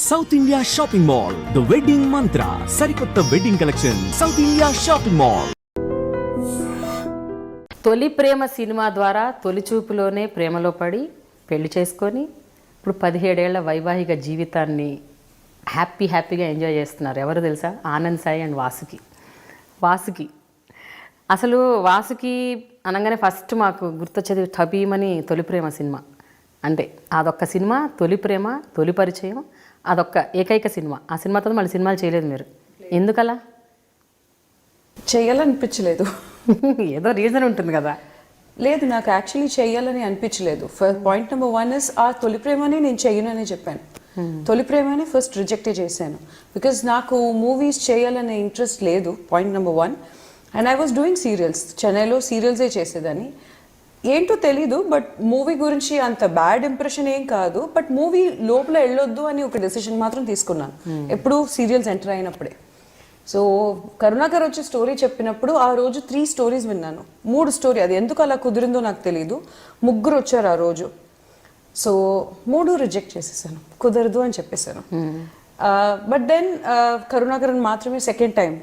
South India shopping mall, the wedding మంత్ర, సరికొత్త wedding collection, south India shopping mall. తొలి ప్రేమ cinema ద్వారా తొలి చూపులోనే ప్రేమలో పడి పెళ్లి చేసుకొని ఇప్పుడు 17 ఏళ్ల వైవాహిక జీవితాన్ని హ్యాపీగా ఎంజాయ్ చేస్తున్నారు. ఎవరు తెలుసా? ఆనంద్ సాయి అండ్ వాసుకి. అసలు వాసుకి అనగానే ఫస్ట్ మాకు గుర్తొచ్చేది ఠబీమని తొలి ప్రేమ సినిమా. అంటే అదొక్క సినిమా, తొలి ప్రేమ, తొలి పరిచయం, అదొక్క ఏకైక సినిమా. ఆ సినిమాతో మళ్ళీ సినిమాలు చేయలేదు మీరు. ఎందుకలా? చేయాలనిపించలేదు. ఏదో రీజన్ ఉంటుంది కదా. లేదు, నాకు యాక్చువల్లీ చేయాలని అనిపించలేదు. పాయింట్ నెంబర్ 1 ఇస్ ఆ తొలి ప్రేమని నేను చెయ్యనని చెప్పాను. తొలి ప్రేమని ఫస్ట్ రిజెక్టే చేశాను బికాజ్ నాకు మూవీస్ చేయాలనే ఇంట్రెస్ట్ లేదు. Point number 1. And I was doing serials. చెన్నైలో సీరియల్సే చేసేదాన్ని. ఏంటో తెలీదు, బట్ మూవీ గురించి అంత బ్యాడ్ ఇంప్రెషన్ ఏం కాదు. బట్ మూవీ లోపల వెళ్ళొద్దు అని ఒక డెసిషన్ మాత్రం తీసుకున్నాను ఎప్పుడు సీరియల్స్ ఎంటర్ అయినప్పుడే. సో కరుణాకర్ వచ్చి స్టోరీ చెప్పినప్పుడు ఆ రోజు 3 స్టోరీస్ విన్నాను. 3 స్టోరీ, అది ఎందుకు అలా కుదిరిందో నాకు తెలీదు. 3 వచ్చారు ఆ రోజు. సో 3 రిజెక్ట్ చేసేసాను, కుదరదు అని చెప్పేశాను. బట్ దెన్ కరుణాకరన్ మాత్రమే సెకండ్ టైం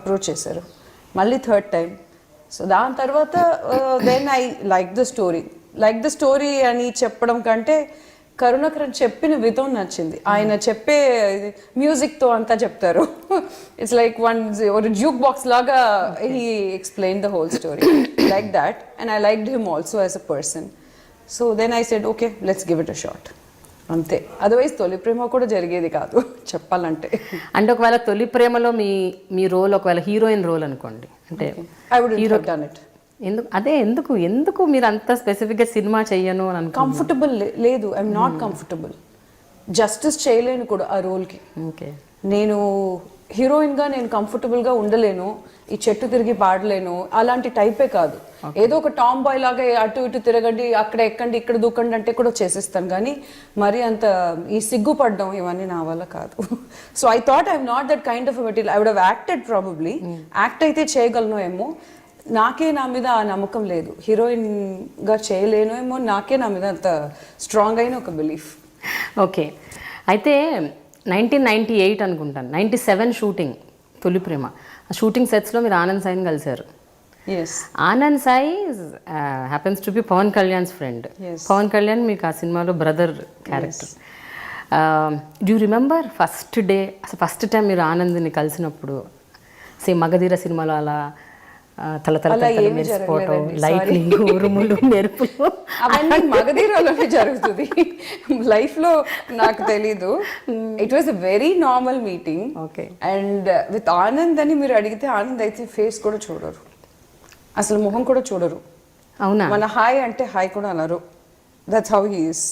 అప్రోచ్ చేశారు, మళ్ళీ థర్డ్ టైం. సో దాని తర్వాత then I like the story అని చెప్పడం కంటే కరుణాకరన్ చెప్పిన విధం నచ్చింది. ఆయన చెప్పే మ్యూజిక్తో అంతా చెప్తారు. ఇట్స్ లైక్ ఒక జ్యూక్ బాక్స్ లాగా he explain the whole story like that. And I liked him also as a person. So then I said okay, let's give it a shot. అంతే. అదర్వైజ్ తొలి ప్రేమ కూడా జరిగేది కాదు చెప్పాలంటే. అంటే ఒకవేళ తొలి ప్రేమలో మీ రోల్ ఒకవేళ హీరోయిన్ రోల్ అనుకోండి, అంటే I would hero done it. ఎందుకు మీరు అంత స్పెసిఫిక్గా సినిమా చెయ్యను అని అనుకో. కంఫర్టబుల్ లేదు, ఐఎమ్ నాట్ కంఫర్టబుల్. జస్టిస్ చేయలేను కూడా ఆ రోల్కి. ఓకే, నేను హీరోయిన్గా నేను కంఫర్టబుల్గా ఉండలేను, ఈ చెట్టు తిరిగి పాడలేను, అలాంటి టైపే కాదు. ఏదో ఒక టామ్ బాయ్ లాగా అటు ఇటు తిరగండి, అక్కడ ఎక్కండి, ఇక్కడ దూకండి అంటే కూడా చేసేస్తాను. కానీ మరి అంత ఈ సిగ్గుపడడం ఇవన్నీ నా వల్ల కాదు. So I thought I'm not that kind of material. I would have acted probably. Act అయితే చేయగలను ఏమో, నాకే నా మీద ఆ నమ్మకం లేదు. హీరోయిన్గా చేయలేను ఏమో, నాకే నా మీద అంత స్ట్రాంగ్ అయిన ఒక బిలీఫ్. ఓకే, అయితే 1998 అనుకుంటాను, 97 షూటింగ్ తొలి ప్రేమ. ఆ షూటింగ్ సెట్స్లో మీరు ఆనంద్ సాయిని కలిశారు. Anand Sai happens to be Pawan Kalyan's friend. Pawan Kalyan మీకు ఆ సినిమాలో brother character. Do you remember first day, అసలు ఫస్ట్ టైం మీరు ఆనంద్ని కలిసినప్పుడు? సేమ్ మగధీర సినిమాలో అలా తల మెరిసిపోవటం, లైటింగ్, ఉరుములు, మెరుపులు, అవన్నీ మగధీరలోనే జరుగుతుంది. లైఫ్ లో నాకు తెలీదు. It was a very normal meeting. Okay. And with Anand అని మీరు అడిగితే ఆనంద్ అయితే ఫేస్ కూడా చూడరు, అసలు మొహం కూడా చూడరు. అవునా? మన హాయ్ అంటే హాయ్ కూడా అనరు. That's how he is.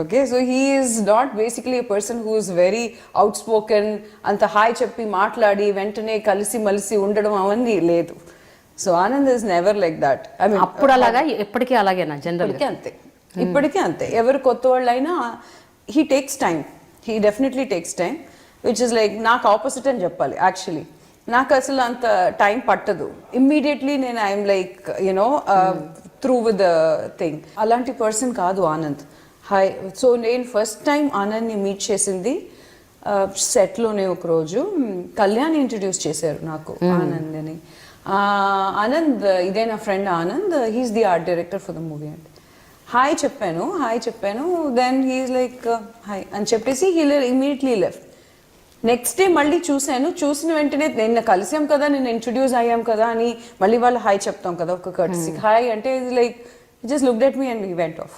Okay, so he is not basically a person who is very out spoken. అంత హాయ్ చెప్పి మాట్లాడి వెంటనే కలిసి మలిసి ఉండడం అవన్నీ లేదు. So Anand is never like that. I mean అప్పుడు అలాగా, ఎప్పటికీ అలాగేనా? జనరల్గా అంతే, ఇప్పటికీ అంతే. ఎవరు కొత్త వాళ్ళైనా he takes time, he definitely takes time, which is like నాకు ఆపోజిట్ అని చెప్పాలి. యాక్చువల్లీ నాకు అసలు అంత టైం పట్టదు. ఇమ్మీడియట్లీ నేను I'm like you know through with the thing. అలాంటి పర్సన్ కాదు ఆనంద్. హాయ్. సో నేను ఫస్ట్ టైం ఆనంద్ని మీట్ చేసింది సెట్లోనే. ఒకరోజు కళ్యాణ్ ఇంట్రడ్యూస్ చేశారు నాకు ఆనంద్ అని. ఆనంద్, ఇదే నా friend Anand, he's the art director for the movie. And hi చెప్పాను. దెన్ హీస్ లైక్ హాయ్ అని చెప్పేసి he immediately left. Next day మళ్ళీ చూసిన వెంటనే నిన్న కలిసాం కదా, నిన్న ఇంట్రడ్యూస్ అయ్యాం కదా అని మళ్ళీ వాళ్ళు హాయ్ చెప్తాం కదా, ఒక కర్టసీ హాయ్ అంటే like just looked at me and he went off.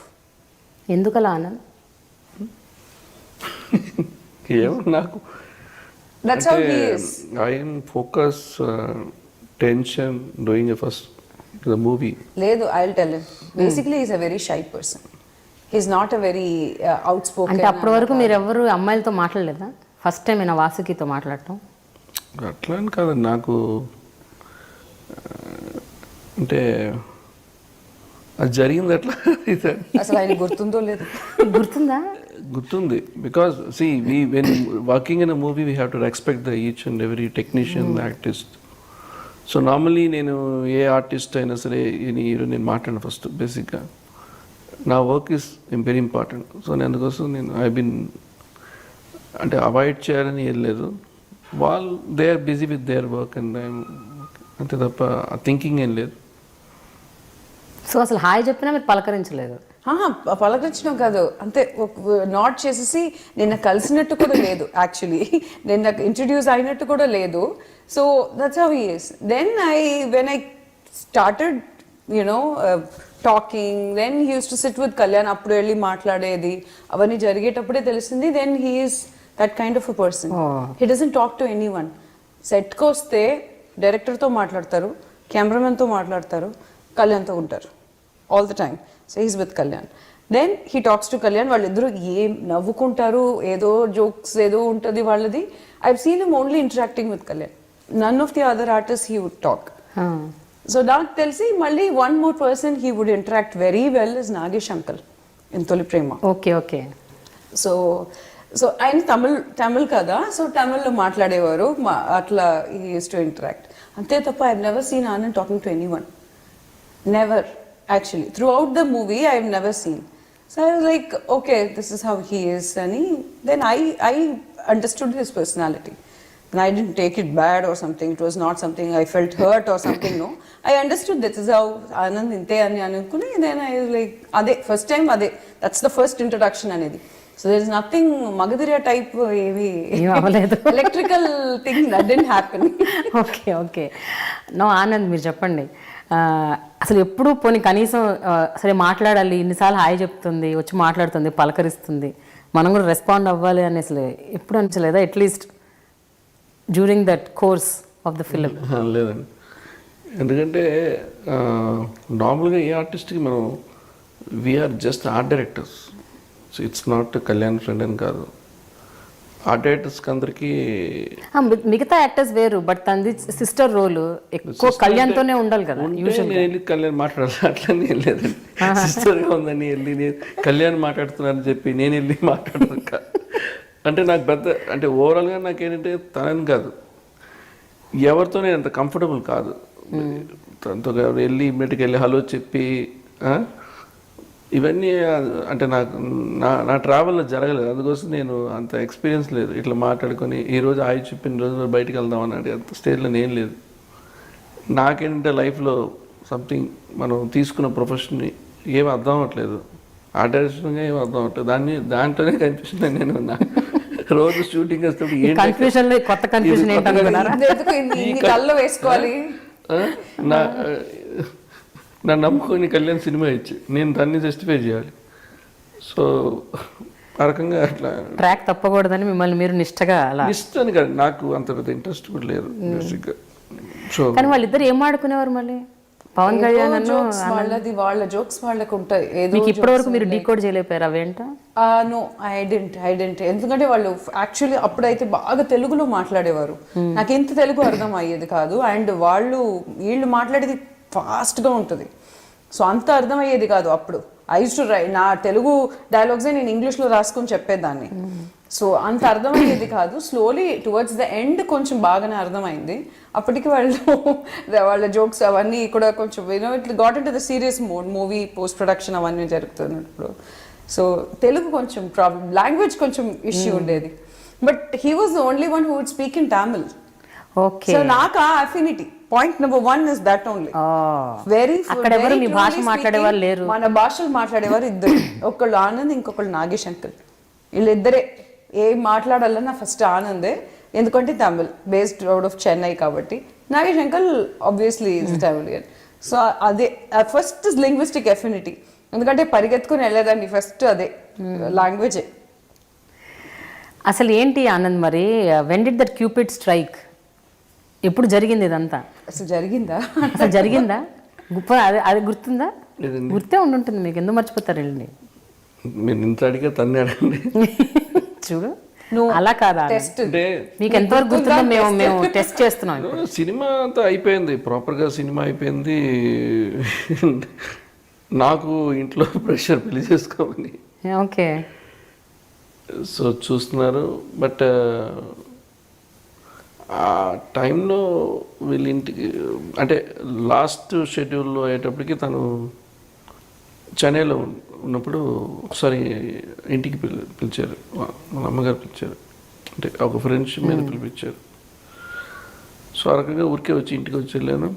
ఎందుకలా ఆనంద్? ఏమో నాకు, that's how he is. I am focus, tension doing a first the movie. లేదు, I will tell him. Basically he is a very shy person. He is not a very outspoken. అంటే అప్పటి వరకు మీరు ఎవరు అమ్మాయిలతో మాట్లాడలేదా? First time అయినా వాసుకితో మాట్లాడటం? అట్లా అని కాదు, నాకు అంటే అది జరిగింది అట్లా. అసలు ఆయన గుర్తుందో లేదు? గుర్తుంది. Because see when working in a movie we have to respect the each and every technician, artist. So normally నేను ఏ ఆర్టిస్ట్ అయినా సరే నేను మాట్లాడిన ఫస్ట్ బేసిక్గా నా work is very important. So అందుకోసం ఐ బిన్ అంటే అవాయిడ్ చేయాలని ఏం లేదు, వాళ్ళు they are busy with their work and అంతే తప్ప థింకింగ్ ఏం లేదు. సో అసలు హాయ్ చెప్పినా మీరు పలకరించలేదు? పలకరించడం కాదు, అంతే నాట్ చేసేసి నిన్న కలిసినట్టు కూడా లేదు, యాక్చువల్లీ నిన్న ఇంట్రడ్యూస్ అయినట్టు కూడా లేదు. So that's how he is. Then when I started talking, then he use to sit with Kalyan, అప్పుడు వెళ్ళి మాట్లాడేది అవన్నీ జరిగేటప్పుడే తెలిసింది. Then he is that kind of a person. He doesn't talk to anyone. సెట్కి వస్తే డైరెక్టర్తో మాట్లాడతారు, కెమెరామెన్తో మాట్లాడతారు, కళ్యాణ్తో ఉంటారు all the time. So he's with Kalyan. Then he talks to Kalyan. వాళ్ళిద్దరూ ఏం నవ్వుకుంటారు, ఏదో జోక్స్ ఏదో ఉంటుంది వాళ్ళది. I've seen him only interacting with Kalyan. None of the other artist he would talk. So నాకు తెలిసి మళ్ళీ one more person he would interact very well is Nagesh uncle in Tholi Prema. Okay okay. So ఆయన తమిళ్ కదా, సో తమిళ్లో మాట్లాడేవారు, అట్లా హీ యూస్ టు ఇంటరాక్ట్. అంతే తప్ప I never seen Anand talking to any one. Never. Actually, throughout the movie, I have never seen. So I was like, okay, this is how he is. And then I understood his personality. And I didn't take it bad or something. It was not something I felt hurt or something, no. I understood this is how Anand inte ani anukuni. Then I was like, ade, first time ade. That's the first introduction anedi. So there is nothing Magadhirya type electrical thing that didn't happen. Okay okay. No Anand, మీరు చెప్పండి, అసలు ఎప్పుడు పోనీ కనీసం సరే మాట్లాడాలి, ఇన్నిసార్లు hi చెప్తుంది, వచ్చి మాట్లాడుతుంది, పలకరిస్తుంది, మనం కూడా రెస్పాండ్ అవ్వాలి అని అసలు ఎప్పుడు అనిపించలేదా? At least during that course of the film. లేదండి, ఎందుకంటే నార్మల్గా ఏ ఆర్టిస్ట్కి మనం we're just art directors. So it's not Kalyan friend అని కాదు. ఆర్ట్ డైరెక్టర్స్కి అందరికీ మిగతా యాక్టర్స్ వేరు, బట్ తనది సిస్టర్ రోల్ ఎక్కువ కళ్యాణ్తోనే ఉండాలి కదా. నేను వెళ్ళి కళ్యాణ్ మాట్లాడాలి అట్లనే వెళ్ళలేదండి. సిస్టర్గా ఉందని వెళ్ళి నేను కళ్యాణ్ మాట్లాడుతున్నానని చెప్పి నేను వెళ్ళి మాట్లాడదు. అంటే నాకు పెద్ద అంటే ఓవరాల్గా నాకేంటంటే తనని కాదు, ఎవరితో నేను అంత కంఫర్టబుల్ కాదు. తనతో వెళ్ళి ఇమ్మీడియట్గా వెళ్ళి హలో చెప్పి ఇవన్నీ అంటే నాకు నా ట్రావెల్లో జరగలేదు. అందుకోసం నేను అంత ఎక్స్పీరియన్స్ లేదు. ఇట్లా మాట్లాడుకొని ఈరోజు ఆయి చెప్పిన రోజు బయటికి వెళ్దామని అంటే అంత స్టేజ్లో నేను లేదు. నాకేంటంటే లైఫ్లో సంథింగ్ మనం తీసుకున్న ప్రొఫెషన్ని ఏమి అర్థం అవ్వట్లేదు, ఆ డైరెక్షన్గా ఏమి అర్థం అవ్వట్లేదు. దాంట్లోనే కనిపిస్తుంది. నేను రోజు షూటింగ్ వేసేటప్పుడు కొత్త కన్ఫ్యూజన్ వేసుకోవాలి. నా నమ్ముకొని కళ్యాణ్ సినిమా ఇచ్చి నేను దాన్ని జస్టిఫై చేయాలి. సో ఆ రకంగా అట్లా ట్రాక్ తప్పకూడదని మిమ్మల్ని మీరు నిష్టగా నిష్టని కాదు, నాకు అంత పెద్ద ఇంట్రెస్ట్ కూడా లేదు బేసిక్గా. సో కానీ వాళ్ళిద్దరు ఏం ఆడుకునేవారు మళ్ళీ? పవన్ కళ్యాణ్ వాళ్ళ జోక్స్ వాళ్ళకు ఉంటాయి. మీకు ఇప్పటి వరకు మీరు డీకోడ్ చేయలేకపోయారు అవేంట? No, I dent. ఎందుకంటే వాళ్ళు యాక్చువల్లీ అప్పుడైతే బాగా తెలుగులో మాట్లాడేవారు. నాకు ఎంత తెలుగు అర్థం అయ్యేది కాదు. అండ్ వీళ్ళు మాట్లాడేది ఫాస్ట్గా ఉంటుంది. సో అంత అర్థమయ్యేది కాదు అప్పుడు. ఐ యూస్ టు నా తెలుగు డైలాగ్సే నేను ఇంగ్లీష్లో రాసుకొని చెప్పేదాన్ని. సో అంత అర్థమయ్యేది కాదు. స్లోలీ టువర్డ్స్ ద ఎండ్ కొంచెం బాగానే అర్థమైంది. అప్పటికి వాళ్ళ జోక్స్ అవన్నీ కూడా కొంచెం it got into the serious mode. Movie post production అవన్నీ జరుగుతున్నప్పుడు సో తెలుగు కొంచెం ప్రాబ్లం, లాంగ్వేజ్ కొంచెం ఇష్యూ ఉండేది. But he was the only one who would speak in Tamil. Okay. So నాకు ఆ affinity point number 1 is that only. Very భాష మాట్లాడేవారు లేరు, మన భాషలు మాట్లాడేవారు ఇద్దరు. ఒకళ్ళు ఆనంద్, ఇంకొకళ్ళు నాగేష్ అంకుల్. వీళ్ళిద్దరే ఏం మాట్లాడాలన్నా ఫస్ట్ ఆనందే, ఎందుకంటే Tamil based out of Chennai కాబట్టి. Nagesh uncle obviously is Tamilian. So అదే ఫస్ట్ లింగ్విస్టిక్ ఎఫినిటీ. ఎందుకంటే పరిగెత్తుకుని వెళ్ళేదాన్ని ఫస్ట్ అదే లాంగ్వేజే. అసలు ఏంటి ఆనంద్ మరి, when did that Cupid strike? ఎప్పుడు జరిగింది ఇదంతా? అసలు జరిగిందా? అసలు జరిగిందా? అది గుర్తుందా? గుర్తే ఉండుంటుంది మీకు, ఎందుకు మర్చిపోతారు వెళ్ళండి. మీరు ఇంత అడిగే తన్నే అడగండి. చూడు అలా కాదా, మీకు ఎంతవరకు గుర్తుందో మేము టెస్ట్ చేస్తున్నాం. సినిమా అంతా అయిపోయింది, ప్రాపర్గా సినిమా అయిపోయింది. నాకు ఇంట్లో ప్రెషర్ పెళ్లి చేసుకోమని. ఓకే. సో చూస్తున్నారు. బట్ ఆ టైంలో వీళ్ళింటికి అంటే లాస్ట్ షెడ్యూల్లో అయ్యేటప్పటికి తను చెన్నైలో ఉన్నప్పుడు ఒకసారి ఇంటికి పిలిచారు, వాళ్ళ అమ్మగారు పిలిచారు. అంటే ఒక ఫ్రెండ్షిప్ మీద పిలిపించారు. సో ఆ రకంగా ఊరికే వచ్చి ఇంటికి వచ్చి వెళ్ళాను.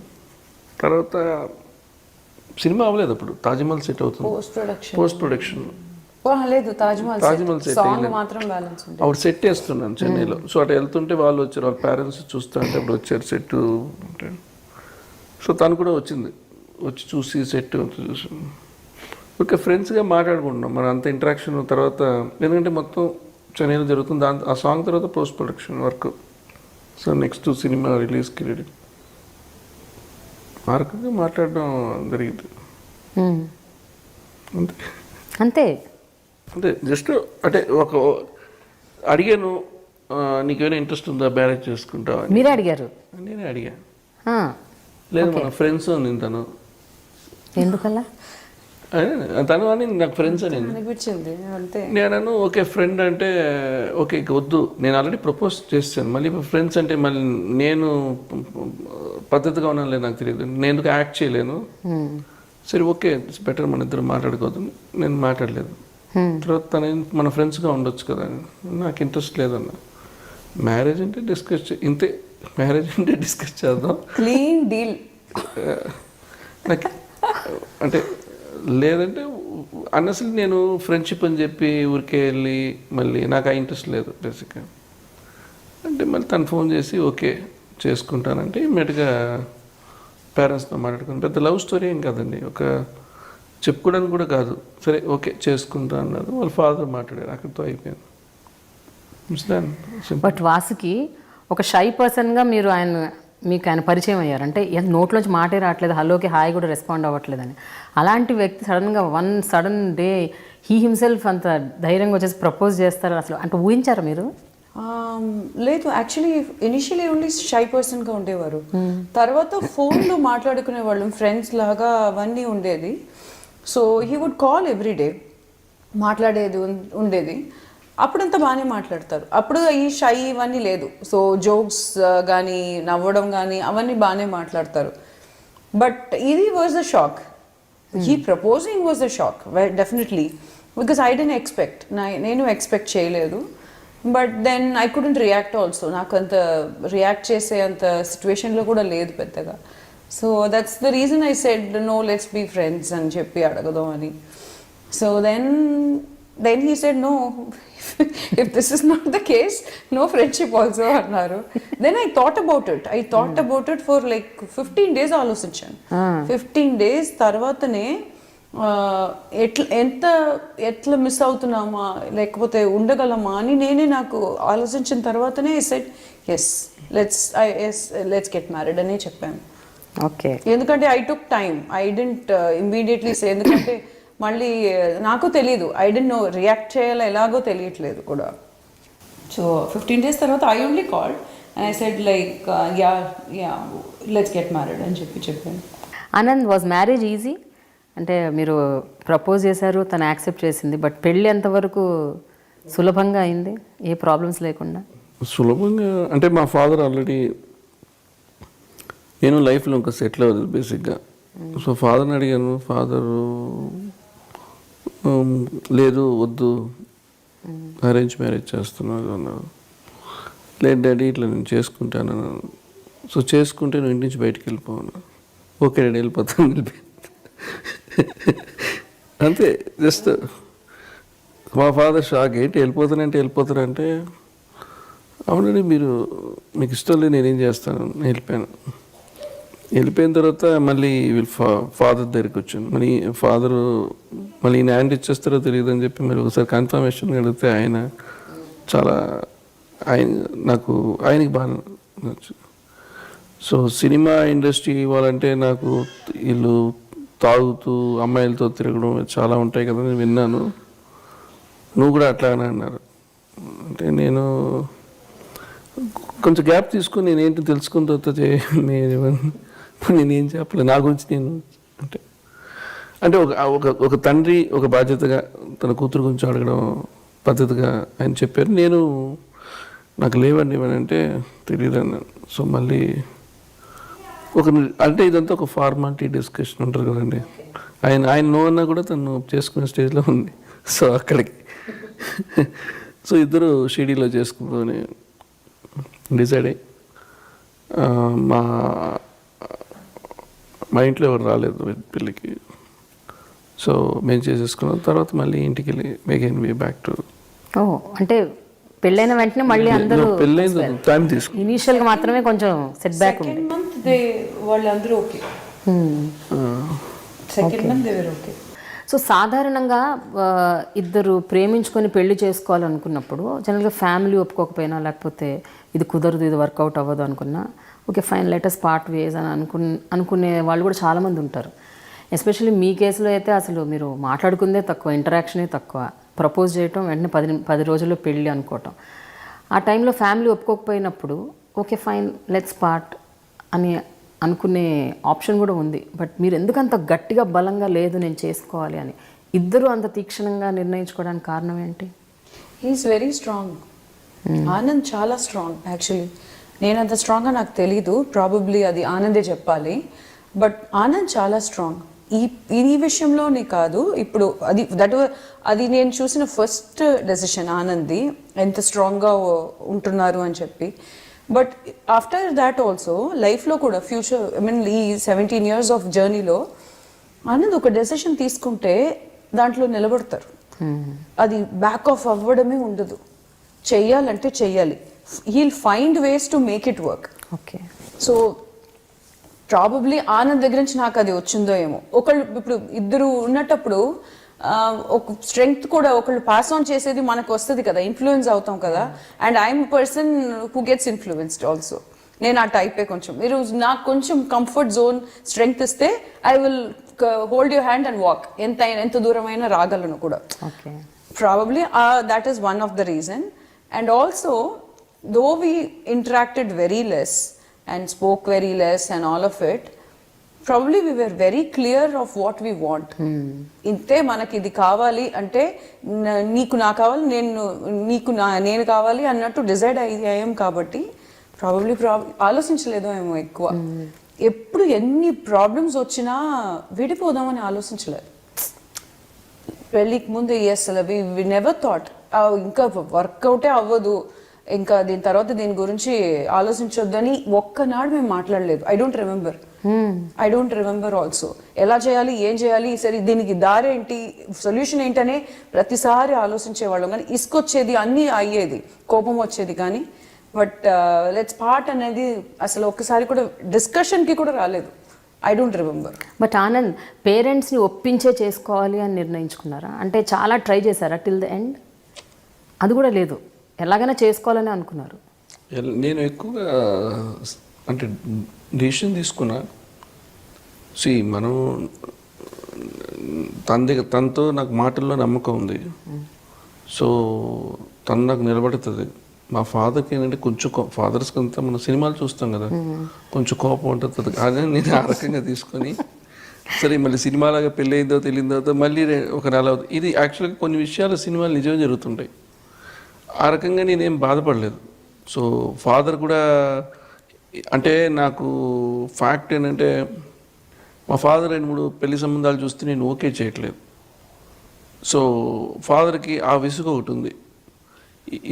తర్వాత సినిమా అవ్వలేదు అప్పుడు, తాజ్మహల్ సెట్ అవుతుంది, పోస్ట్ ప్రొడక్షన్. లేదు, తాజ్మహల్ సెట్ సాంగ్ మాత్రం బ్యాలెన్స్ ఉంది. అప్పుడు సెట్ వేస్తున్నాను చెన్నైలో. సో అటు వెళ్తుంటే వాళ్ళు వచ్చారు, వాళ్ళ పేరెంట్స్ చూస్తా అంటే అప్పుడు వచ్చారు సెట్ అంటే. సో తను కూడా వచ్చింది, వచ్చి చూసి సెట్ చూసి ఓకే ఫ్రెండ్స్గా మాట్లాడుకుంటున్నాం. మన అంత ఇంటరాక్షన్ తర్వాత, ఎందుకంటే మొత్తం చెన్నైలో జరుగుతుంది. ఆ సాంగ్ తర్వాత post production work. So next cinema రిలీజ్కి రెడీ ఆ రకంగా మాట్లాడడం జరిగింది. అంతే అంతే అంటే జస్ట్ అంటే ఒక అడిగాను, నీకేమైనా ఇంట్రెస్ట్ ఉందా మ్యారేజ్ చేసుకుంటావా అని. మీరే అడిగారు? నేనే అడిగా. ఆ, లేదు మన ఫ్రెండ్స్ అని తను. ఎందుకలా? తను అని నాకు ఫ్రెండ్స్ అని అనిపించింది అంతే. నేను ఓకే ఫ్రెండ్ అంటే ఓకే ఇక వద్దు, నేను ఆల్రెడీ ప్రపోజ్ చేశాను. మళ్ళీ ఫ్రెండ్స్ అంటే మళ్ళీ నేను పద్ధతిగా ఉన్నాను లేదు నాకు తెలియదు, నేను ఎందుకు యాక్ట్ చేయలేను. సరే ఓకే ఇట్స్ బెటర్ మన ఇద్దరు మాట్లాడుకోవద్దు, నేను మాట్లాడలేదు. తర్వాత తను మన ఫ్రెండ్స్గా ఉండొచ్చు కదా అని. నాకు ఇంట్రెస్ట్ లేదన్న. మ్యారేజ్ అంటే డిస్కస్ ఇంతే, మ్యారేజ్ అంటే డిస్కస్ చేద్దాం, క్లీన్ డీల్. నాకు అంటే లేదంటే అన్నసలు నేను ఫ్రెండ్షిప్ అని చెప్పి ఊరికే వెళ్ళి మళ్ళీ నాకు ఆ ఇంట్రెస్ట్ లేదు బేసిక్గా. అంటే మళ్ళీ తను ఫోన్ చేసి ఓకే చేసుకుంటానంటే ఇమ్మీడియట్గా పేరెంట్స్తో మాట్లాడుకుని, పెద్ద లవ్ స్టోరీ ఏం కాదండి, ఒక చెప్పుకోవడానికి కూడా కాదు. సరే ఓకే చేసుకుంటా అన్నారు, వాళ్ళ ఫాదర్ మాట్లాడారు, అక్కడితో అయిపోయింది. బట్ వాసుకి ఒక షై పర్సన్గా మీరు మీకు ఆయన పరిచయం అయ్యారు అంటే నోట్లోంచి మాటే రావట్లేదు, హలోకి హాయ్ కూడా రెస్పాండ్ అవ్వట్లేదని. అలాంటి వ్యక్తి సడన్గా వన్ సడన్ డే హిమ్సెల్ఫ్ అంత ధైర్యంగా వచ్చేసి ప్రపోజ్ చేస్తారు అసలు అంటే ఊహించారా మీరు? లేదు, యాక్చువల్లీ ఇనిషియలీ ఓన్లీ షై పర్సన్గా ఉండేవారు. తర్వాత ఫోన్లో మాట్లాడుకునే వాళ్ళం, ఫ్రెండ్స్ లాగా అవన్నీ ఉండేది. So he would call everyday, మాట్లాడేది ఉండేది. అప్పుడంతా బాగానే మాట్లాడతారు, అప్పుడు ఈ షై ఇవన్నీ లేదు. సో జోక్స్ కానీ నవ్వడం కానీ అవన్నీ బాగానే మాట్లాడతారు. బట్ ఇది was the shock, he proposing was the shock definitely, because I didn't expect, నేను ఎక్స్పెక్ట్ చేయలేదు. But then I couldn't react also, నాకు అంత రియాక్ట్ చేసే అంత సిచ్యువేషన్లో కూడా లేదు పెద్దగా. So that's the reason I said no let's be friends అని చెప్పి అడగదాం అని. సో then he said no, if this is not the case, no friendship also అన్నారు. Then I thought about it for like 15 days ఆలోచించాను. 15 days తర్వాతనే ఎట్లా miss అవుతున్నామా లేకపోతే ఉండగలమా అని నాకు ఆలోచించిన తర్వాతనే I said yes, let's get married అని చెప్పాను. ఓకే, ఎందుకంటే I took time, I didn't immediately say, ఎందుకంటే మళ్ళీ నాకు తెలీదు, ఐ డోంట్ నో రియాక్ట్ చేయాలో ఎలాగో తెలియట్లేదు కూడా. సో 15 days తర్వాత I only called and I said like yeah let's get married అని చెప్పాను. Anand, was marriage easy? అంటే మీరు ప్రపోజ్ చేశారు, తను యాక్సెప్ట్ చేసింది, బట్ పెళ్ళి ఎంతవరకు సులభంగా అయింది, ఏ ప్రాబ్లమ్స్ లేకుండా? సులభంగా అంటే మా ఫాదర్ ఆల్రెడీ, నేను లైఫ్లో ఇంకా సెటిల్ అవ్వలేదు బేసిక్గా. సో ఫాదర్ని అడిగాను, ఫాదరు లేదు వద్దు అరేంజ్ మ్యారేజ్ చేస్తున్నాను అన్నారు. లేదు డాడీ ఇట్లా నేను చేసుకుంటాను అన్నాను. సో చేసుకుంటే నువ్వు ఇంటి నుంచి బయటికి వెళ్ళిపోవన్నా. ఓకే డాడీ వెళ్ళిపోతాను, వెళ్ళిపోయింది అంతే. జస్ట్ మా ఫాదర్ షాక్, ఏంటి వెళ్ళిపోతానంటే అవునండి మీకు ఇష్టం లేదు నేనేం చేస్తాను. వెళ్ళిపోయిన తర్వాత మళ్ళీ వీళ్ళు ఫాదర్ దగ్గరికి వచ్చాను. మళ్ళీ ఈయన హ్యాండ్ ఇచ్చేస్తారో తెలియదు అని చెప్పి మరి ఒకసారి కన్ఫర్మేషన్ అడిగితే ఆయనకి బాగా నచ్చింది. సో సినిమా ఇండస్ట్రీ ఇవ్వాలంటే నాకు వీళ్ళు తాగుతూ అమ్మాయిలతో తిరగడం చాలా ఉంటాయి కదా, నేను విన్నాను, నువ్వు కూడా అట్లానే అన్నారు. అంటే నేను కొంచెం గ్యాప్ తీసుకుని నేనేంటి తెలుసుకున్న తర్వాత నేనేం చెప్పలేదు నా గురించి. నేను అంటే ఒక తండ్రి ఒక బాధ్యతగా తన కూతురు గురించి అడగడం పద్ధతిగా ఆయన చెప్పారు. నాకు లేవండి ఇవనంటే తెలియదు అన్నాను. సో మళ్ళీ అంటే ఇదంతా ఒక ఫార్మాలిటీ డిస్కషన్ ఉంటారు కదండి. ఆయన నో అన్నా కూడా తను చేసుకునే స్టేజ్లో ఉంది. సో అక్కడికి సో ఇద్దరు షిరిడీలో చేసుకుందామని డిసైడ్ అయ్యి మా మా ఇంట్లో ఎవరు రాలేదు పెళ్ళికి. సో మేము చేసేసుకున్నాం. తర్వాత మళ్ళీ ఇంటికి వెళ్ళి అగైన్ వి బ్యాక్ టు. ఓ అంటే పెళ్ళైన వెంటనే మళ్ళీ అందరూ పెళ్ళైంది టైం తీసుకుని ఇనీషియల్ గా మాత్రమే కొంచెం సెట్ బ్యాక్ ఉంది. సెకండ్ మంత్ వాళ్ళందరూ okay. Second month they were okay. So సాధారణంగా ఇద్దరు ప్రేమించుకొని పెళ్లి చేసుకోవాలనుకున్నప్పుడు జనరల్గా ఫ్యామిలీ ఒప్పుకోకపోయినా లేకపోతే ఇది కుదరదు, ఇది వర్కౌట్ అవ్వదు అనుకున్నా ఓకే ఫైన్ లెటస్ పార్ట్ వేస్ అని అనుకునే వాళ్ళు కూడా చాలామంది ఉంటారు. ఎస్పెషల్లీ మీ కేసులో అయితే అసలు మీరు మాట్లాడుకుందే తక్కువ, ఇంటరాక్షనే తక్కువ, ప్రపోజ్ చేయటం వెంటనే 10 రోజుల్లో పెళ్ళి అనుకోవటం. ఆ టైంలో ఫ్యామిలీ ఒప్పుకోకపోయినప్పుడు ఓకే ఫైన్ లెట్స్ పార్ట్ అని అనుకునే ఆప్షన్ కూడా ఉంది. బట్ మీరు ఎందుకంత గట్టిగా బలంగా లేదు నేను చేసుకోవాలి అని ఇద్దరు అంత తీక్షణంగా నిర్ణయించుకోవడానికి కారణం ఏంటి? He's very strong. ఆనంద్ చాలా స్ట్రాంగ్. యాక్చువల్లీ నేను అంత స్ట్రాంగ్గా నాకు తెలీదు, ప్రాబబ్లీ అది ఆనందే చెప్పాలి. బట్ ఆనంద్ చాలా స్ట్రాంగ్ ఈ విషయంలోనే కాదు. ఇప్పుడు అది నేను చూసిన ఫస్ట్ డెసిషన్ ఆనంద్ది, ఎంత స్ట్రాంగ్గా ఉంటున్నారు అని చెప్పి. బట్ ఆఫ్టర్ దాట్ ఆల్సో లైఫ్లో కూడా ఫ్యూచర్ ఈ 17 years ఆఫ్ జర్నీలో ఆనంద్ ఒక డెసిషన్ తీసుకుంటే దాంట్లో నిలబడతారు. అది బ్యాక్ ఆఫ్ అవ్వడమే ఉండదు. చెయ్యాలంటే చెయ్యాలి. He'll find ways to make it work. Okay. So probably Anand దగ్గర నుంచి నాకు అది వచ్చిందో ఏమో. ఒకళ్ళు ఇప్పుడు ఇద్దరు ఉన్నప్పుడు ఒక స్ట్రెంగ్త్ కూడా ఒకళ్ళు పాస్ ఆన్ చేసేది మనకు వస్తుంది కదా, ఇన్ఫ్లుయెన్స్ అవుతాం కదా. And I'm person who gets influenced also. నేను ఆ టైపే. కొంచెం మీరు నాకు కొంచెం కంఫర్ట్ జోన్ స్ట్రెంగ్త్ ఇస్తే I will hold your hand and walk. ఎంత దూరమైనా రాగలను కూడా. Probably that is one of the reason. And also though we interacted very less and spoke very less and all of it, probably we were very clear of what we want. ఇంతే మనకి ఇది కావాలి అంటే నీకు నా కావాలి, నేను కావాలి అన్నట్టు డిసైడ్ అయ్యాం. కాబట్టి ప్రాబబ్లీ ఆలోచించలేదో ఏమో ఎక్కువ. ఎప్పుడు ఎన్ని ప్రాబ్లమ్స్ వచ్చినా విడిపోదామని ఆలోచించలేదు. పెళ్ళికి ముందు అసలు వి నెవర్ థాట్ ఇంకా వర్కౌటే అవ్వదు, ఇంకా దీని తర్వాత దీని గురించి ఆలోచించొద్దని ఒక్కనాడు మేము మాట్లాడలేదు. I don't remember also. ఎలా చేయాలి, ఏం చేయాలి, సరే దీనికి దారేంటి, సొల్యూషన్ ఏంటనే ప్రతిసారి ఆలోచించేవాళ్ళం. కానీ ఇసుకొచ్చేది, అన్నీ అయ్యేది, కోపం వచ్చేది. కానీ బట్ లెట్స్ పార్ట్ అనేది అసలు ఒక్కసారి కూడా డిస్కషన్కి కూడా రాలేదు. I don't remember. But Anand పేరెంట్స్ని ఒప్పించే చేసుకోవాలి అని నిర్ణయించుకున్నారా? అంటే చాలా ట్రై చేశారా టిల్ ద ఎండ్? అది కూడా లేదు, ఎలాగైనా చేసుకోవాలని అనుకున్నారు. నేను ఎక్కువగా అంటే డిసిషన్ తీసుకున్నా. మనం తనతో నాకు మాటల్లో నమ్మకం ఉంది. సో తను నాకు నిలబడుతుంది. మా ఫాదర్కి ఏంటంటే కొంచెం ఫాదర్స్కి అంతా మనం సినిమాలు చూస్తాం కదా, కొంచెం కోపం ఉంటుంది. అదే నేను ఆ రకంగా తీసుకొని సరే మళ్ళీ సినిమాలాగా పెళ్ళి అయిందో తెలియని తర్వాత మళ్ళీ ఒక నెల అవుతుంది. ఇది యాక్చువల్గా కొన్ని విషయాలు సినిమాలు నిజమే జరుగుతుంటాయి. ఆ రకంగా నేనేం బాధపడలేదు. సో ఫాదర్ కూడా అంటే నాకు ఫ్యాక్ట్ ఏంటంటే మా ఫాదర్ 2-3 పెళ్లి సంబంధాలు చూస్తే నేను ఓకే చేయట్లేదు. సో ఫాదర్కి ఆ విసుగు ఒకటి ఉంది.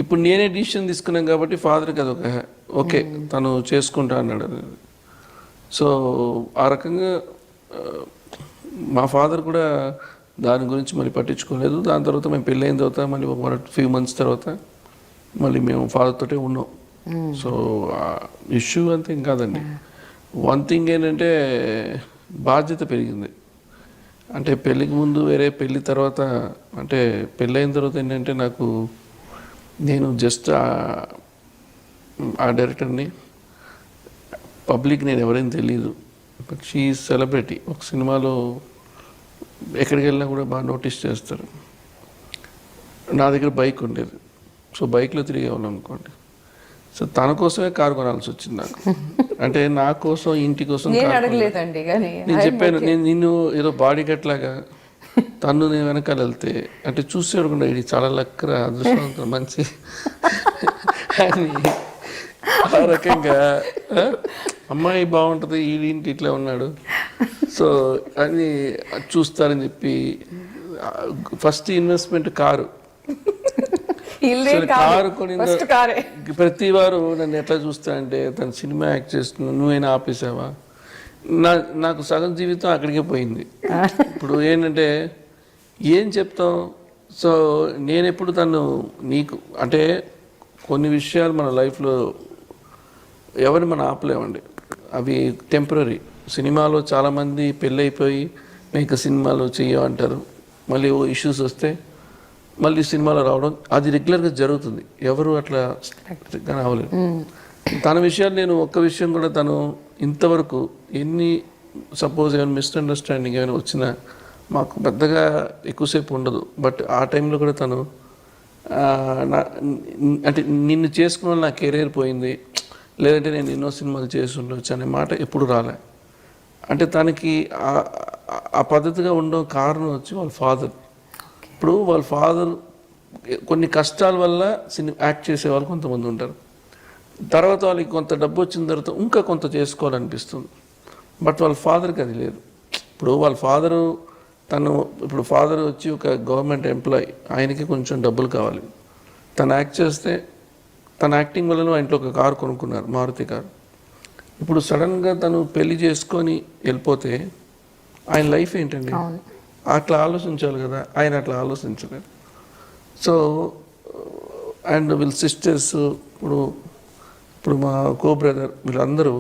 ఇప్పుడు నేనే డిసిషన్ తీసుకున్నాను కాబట్టి ఫాదర్కి అదొక ఓకే, తను చేసుకుంటా అన్నాడు. సో ఆ రకంగా మా ఫాదర్ కూడా దాని గురించి మళ్ళీ పట్టించుకోలేదు. దాని తర్వాత మేము పెళ్ళి అయిన తర్వాత మళ్ళీ ఒక few months తర్వాత మళ్ళీ మేము ఫాదర్ తోటే ఉన్నాం. సో ఇష్యూ అంతే ఏం కాదండి. వన్ థింగ్ ఏంటంటే బాధ్యత పెరిగింది. అంటే పెళ్ళికి ముందు వేరే, పెళ్ళి తర్వాత అంటే పెళ్ళి అయిన తర్వాత ఏంటంటే నేను జస్ట్ ఆ డైరెక్టర్ని, పబ్లిక్ నేను ఎవరైనా తెలియదు. But she is celebrity. ఒక సినిమాలో ఎక్కడికి వెళ్ళినా కూడా బాగా నోటీస్ చేస్తారు. నా దగ్గర బైక్ ఉండేది. సో బైక్లో తిరిగేవాళ్ళం అనుకోండి. సో తన కోసమే కారు కొనాల్సి వచ్చింది నాకు. అంటే నా కోసం, ఇంటి కోసం అడగలేదండి. కానీ నేను చెప్పాను, నేను నిన్ను ఏదో బాడీ గట్ లాగా తను నేను వెనకాల వెళ్తే అంటే చూసేవాడుకుండా ఇది చాలా లక్కర అదృష్టం మంచి అని ఆ రకంగా అమ్మాయి బాగుంటుంది, ఈడింటి ఇట్లా ఉన్నాడు సో అని చూస్తారని చెప్పి ఫస్ట్ ఇన్వెస్ట్మెంట్ కారు. ఇల్లే సరే, కాదు, కారు కొని first కారే. ప్రతి వారు నన్ను ఎట్లా చూస్తా అంటే తను సినిమా యాక్ట్ చేస్తున్నావు నువ్వైనా ఆపేసావా, నాకు సగం జీవితం అక్కడికే పోయింది. ఇప్పుడు ఏంటంటే ఏం చెప్తాం. సో నేను ఎప్పుడు తను నీకు అంటే కొన్ని విషయాలు మన లైఫ్లో ఎవరిని మనం ఆపలేమండి, అవి టెంపరీ. సినిమాలో చాలామంది పెళ్ళైపోయి మీకు సినిమాలు చెయ్యమంటారు, మళ్ళీ ఓ ఇష్యూస్ వస్తే మళ్ళీ సినిమాలో రావడం అది రెగ్యులర్గా జరుగుతుంది. ఎవరు అట్లా కానీ అవ్వలేదు. తన విషయాలు నేను ఒక్క విషయం కూడా తను ఇంతవరకు ఎన్ని సపోజ్ ఏమైనా మిస్అండర్స్టాండింగ్ ఏమైనా వచ్చినా మాకు పెద్దగా ఎక్కువసేపు ఉండదు. బట్ ఆ టైంలో కూడా తను అంటే నిన్ను చేసుకున్న నా కెరీర్ పోయింది, లేదంటే నేను ఎన్నో సినిమాలు చేసి ఉండొచ్చు అనే మాట ఎప్పుడు రాలే. అంటే తనకి ఆ పద్ధతిగా ఉండడం కారణం వచ్చి వాళ్ళ ఫాదర్. ఇప్పుడు వాళ్ళ ఫాదర్ కొన్ని కష్టాల వల్ల యాక్ట్ చేసే వాళ్ళు కొంతమంది ఉంటారు. తర్వాత వాళ్ళకి కొంత డబ్బు వచ్చిన తర్వాత ఇంకా కొంత చేసుకోవాలనిపిస్తుంది. బట్ వాళ్ళ ఫాదర్కి అది లేదు. ఇప్పుడు వాళ్ళ ఫాదరు ఇప్పుడు ఫాదర్ వచ్చి ఒక గవర్నమెంట్ ఎంప్లాయీ, ఆయనకి కొంచెం డబ్బులు కావాలి. తను యాక్ట్ చేస్తే తన యాక్టింగ్ వల్ల ఆ ఇంట్లో ఒక కారు కొనుక్కున్నారు, మారుతి కారు. ఇప్పుడు సడన్గా తను పెళ్లి చేసుకొని వెళ్ళిపోతే ఆయన లైఫ్ ఏంటండి? అట్లా ఆలోచించాలి కదా, ఆయన అట్లా ఆలోచించలేదు. సో అండ్ వీళ్ళ సిస్టర్స్ ఇప్పుడు మా కో బ్రదర్ వీళ్ళందరూ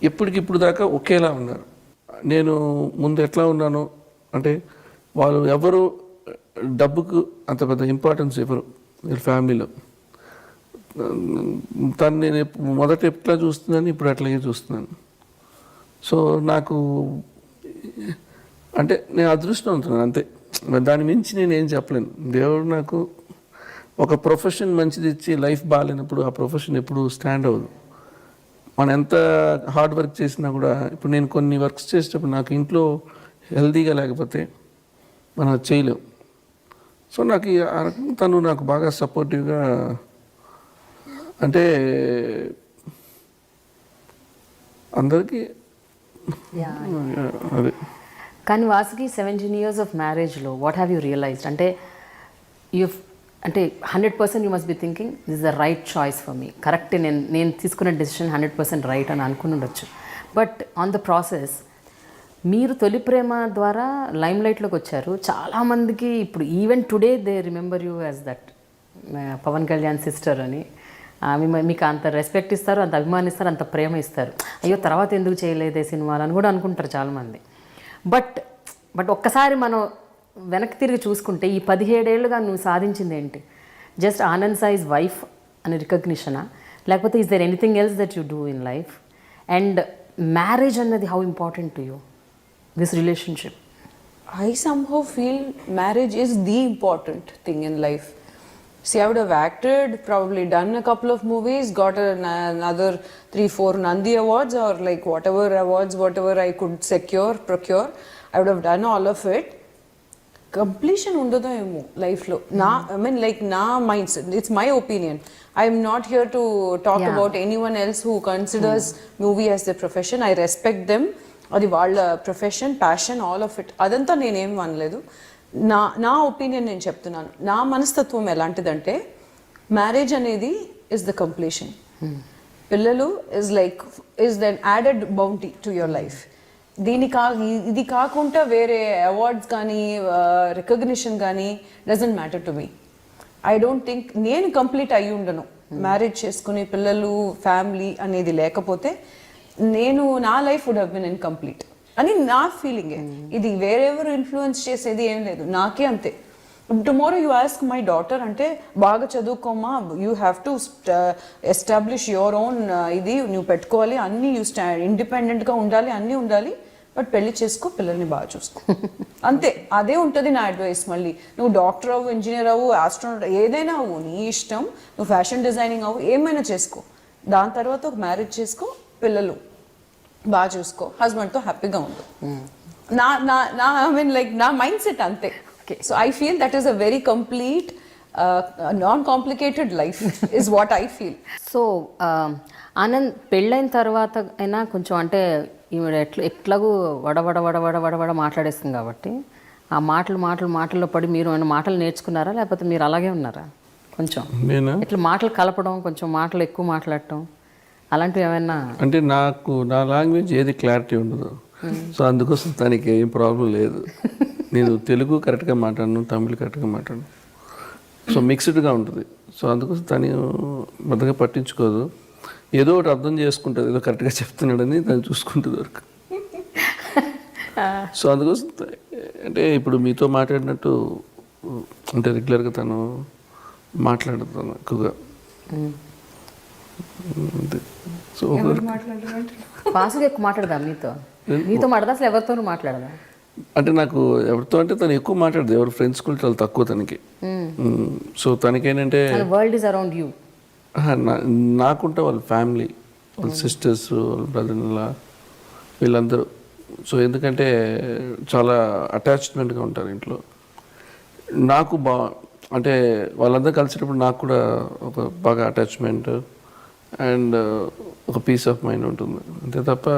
ఎప్పటికిప్పుడు దాకా ఒకేలా ఉన్నారు. నేను ముందు ఎట్లా ఉన్నాను అంటే వాళ్ళు ఎవరు డబ్బుకు అంత పెద్ద ఇంపార్టెన్స్ ఇవ్వరు వీళ్ళ ఫ్యామిలీలో. తను నేను మొదట ఎట్లా చూస్తున్నాను, ఇప్పుడు అట్లాగే చూస్తున్నాను. సో నాకు అంటే నేను అదృష్టవంతున్నాను అంతే, దాని మించి నేను ఏం చెప్పలేను. దేవుడు నాకు ఒక ప్రొఫెషన్ మంచిది ఇచ్చి లైఫ్ బాగాలేనప్పుడు ఆ ప్రొఫెషన్ ఎప్పుడు స్టాండ్ అవ్వదు. మనం ఎంత హార్డ్ వర్క్ చేసినా కూడా ఇప్పుడు నేను కొన్ని వర్క్స్ చేసేటప్పుడు నాకు ఇంట్లో హెల్తీగా లేకపోతే మనం అది చేయలేం. సో నాకు ఆ రకంగా తను నాకు బాగా సపోర్టివ్గా అంటే అందరికీ అదే. కానీ వాసుకి 17 years ఆఫ్ మ్యారేజ్లో వాట్ హ్యావ్ యూ రియలైజ్డ్? అంటే అంటే 100% you must be thinking this is the right choice for me, correct, నేను తీసుకున్న డెసిషన్ 100% రైట్ అని అనుకుని ఉండొచ్చు. బట్ ఆన్ ద ప్రాసెస్ మీరు తొలి ప్రేమ ద్వారా లైమ్ లైట్లోకి వచ్చారు. చాలామందికి ఇప్పుడు even today they remember you as that Pawan Kalyan sister అని. మీకు అంత రెస్పెక్ట్ ఇస్తారు, అంత అభిమానిస్తారు, అంత ప్రేమ ఇస్తారు. అయ్యో తర్వాత ఎందుకు చేయలేదే సినిమాలు అని కూడా అనుకుంటారు చాలామంది. బట్ ఒక్కసారి మనం వెనక్కి తిరిగి చూసుకుంటే ఈ 17 ఏళ్ళుగా నువ్వు సాధించింది ఏంటి? జస్ట్ ఆనంద్ సాయి's వైఫ్ అని రికగ్నిషనా, లేకపోతే is there anything else that you do in life? And marriage అన్నది how important to you, this relationship? I somehow feel marriage is the important thing in life. See, I would have acted, probably done a couple of movies, got another 3-4 Nandi awards or like whatever awards, whatever I could procure, I would have done all of it. Completion ఉండదో ఏమో లైఫ్లో. నా minds, it's my opinion. I'm not here to talk about anyone else who considers movie as the profession. I respect them, అది వాళ్ళ profession, passion, all of it. అదంతా నేనేం అనలేదు. నా ఒపీనియన్ నేను చెప్తున్నాను. నా మనస్తత్వం ఎలాంటిదంటే మ్యారేజ్ అనేది ఇస్ ద కంప్లీషన్. పిల్లలు is then added bounty to your life. ఇది కాకుండా వేరే అవార్డ్స్ కానీ రికగ్నిషన్ కానీ doesn't matter to me. I don't think నేను కంప్లీట్ అయ్యి ఉండను మ్యారేజ్ చేసుకుని పిల్లలు ఫ్యామిలీ అనేది లేకపోతే. నా life would have been incomplete అని నా ఫీలింగే. ఇది వేరెవరు ఇన్ఫ్లుయెన్స్ చేసేది ఏం లేదు, నాకే అంతే. Tomorrow you ask my daughter అంటే బాగా చదువుకోమా, you have to establish your own ఇది నువ్వు పెట్టుకోవాలి, అన్నీ ఇండిపెండెంట్గా ఉండాలి, అన్నీ ఉండాలి, బట్ పెళ్లి చేసుకో, పిల్లల్ని బాగా చూసుకో, అంతే. అదే ఉంటుంది నా అడ్వైస్. మళ్ళీ నువ్వు డాక్టర్ అవ్వు, ఇంజనీర్ అవ్వు, ఆస్ట్రోనాట్, ఏదైనా అవ్వు, నీ ఇష్టం. నువ్వు ఫ్యాషన్ డిజైనింగ్ అవ్వు, ఏమైనా చేసుకో. దాని తర్వాత ఒక మ్యారేజ్ చేసుకో, పిల్లలు బాగా చూసుకో, హస్బెండ్తో హ్యాపీగా ఉండు. నా మైండ్ సెట్ అంతే. So I feel that is a very complete non-complicated life is what I feel. So Anand పెళ్ళైన తర్వాత అయినా కొంచెం అంటే ఈవిడ ఎట్లాగూ వడ మాట్లాడేస్తుంది కాబట్టి ఆ మాటల్లో పడి మీరు ఏమైనా మాటలు నేర్చుకున్నారా, లేకపోతే మీరు అలాగే ఉన్నారా? కొంచెం నేనా ఇట్లా మాటలు కలపడం, కొంచెం మాటలు ఎక్కువ మాట్లాడటం అలాంటివి ఏమైనా? అంటే నాకు నా లాంగ్వేజ్ ఏది క్లారిటీ ఉండదు, సో అందుకోసం తనకి ఏం ప్రాబ్లం లేదు. నేను తెలుగు కరెక్ట్గా మాట్లాడను, తమిళ్ కరెక్ట్గా మాట్లాడను, సో మిక్స్డ్గా ఉంటుంది. సో అందుకోసం తను పెద్దగా పట్టించుకోదు, ఏదో ఒకటి అర్థం చేసుకుంటుంది, ఏదో కరెక్ట్గా చెప్తున్నాడని తను చూసుకుంటుంది వరకు. సో అందుకోసం అంటే ఇప్పుడు మీతో మాట్లాడినట్టు అంటే రెగ్యులర్గా తను మాట్లాడుతాను ఎక్కువగా. అంతే. సో వాసుకి ఎక్కువ మాట్లాడదా మీతో? మీతో మాట్లాడదా అసలు ఎవరితోనూ మాట్లాడదా? అంటే నాకు ఎవరితో అంటే తను ఎక్కువ మాట్లాడదు, ఎవరు ఫ్రెండ్స్ కూడా చాలా తక్కువ తనకి. సో తనకేంటంటే వరల్డ్ ఈజ్ అరౌండ్ యూ. నాకుంటే వాళ్ళ ఫ్యామిలీ, వాళ్ళ సిస్టర్స్, వాళ్ళ బ్రదర్లా వీళ్ళందరూ. సో ఎందుకంటే చాలా అటాచ్మెంట్గా ఉంటారు ఇంట్లో. నాకు అంటే వాళ్ళందరూ కలిసేటప్పుడు నాకు కూడా ఒక బాగా అటాచ్మెంట్ అండ్ ఒక పీస్ ఆఫ్ మైండ్ ఉంటుంది. అంతే తప్ప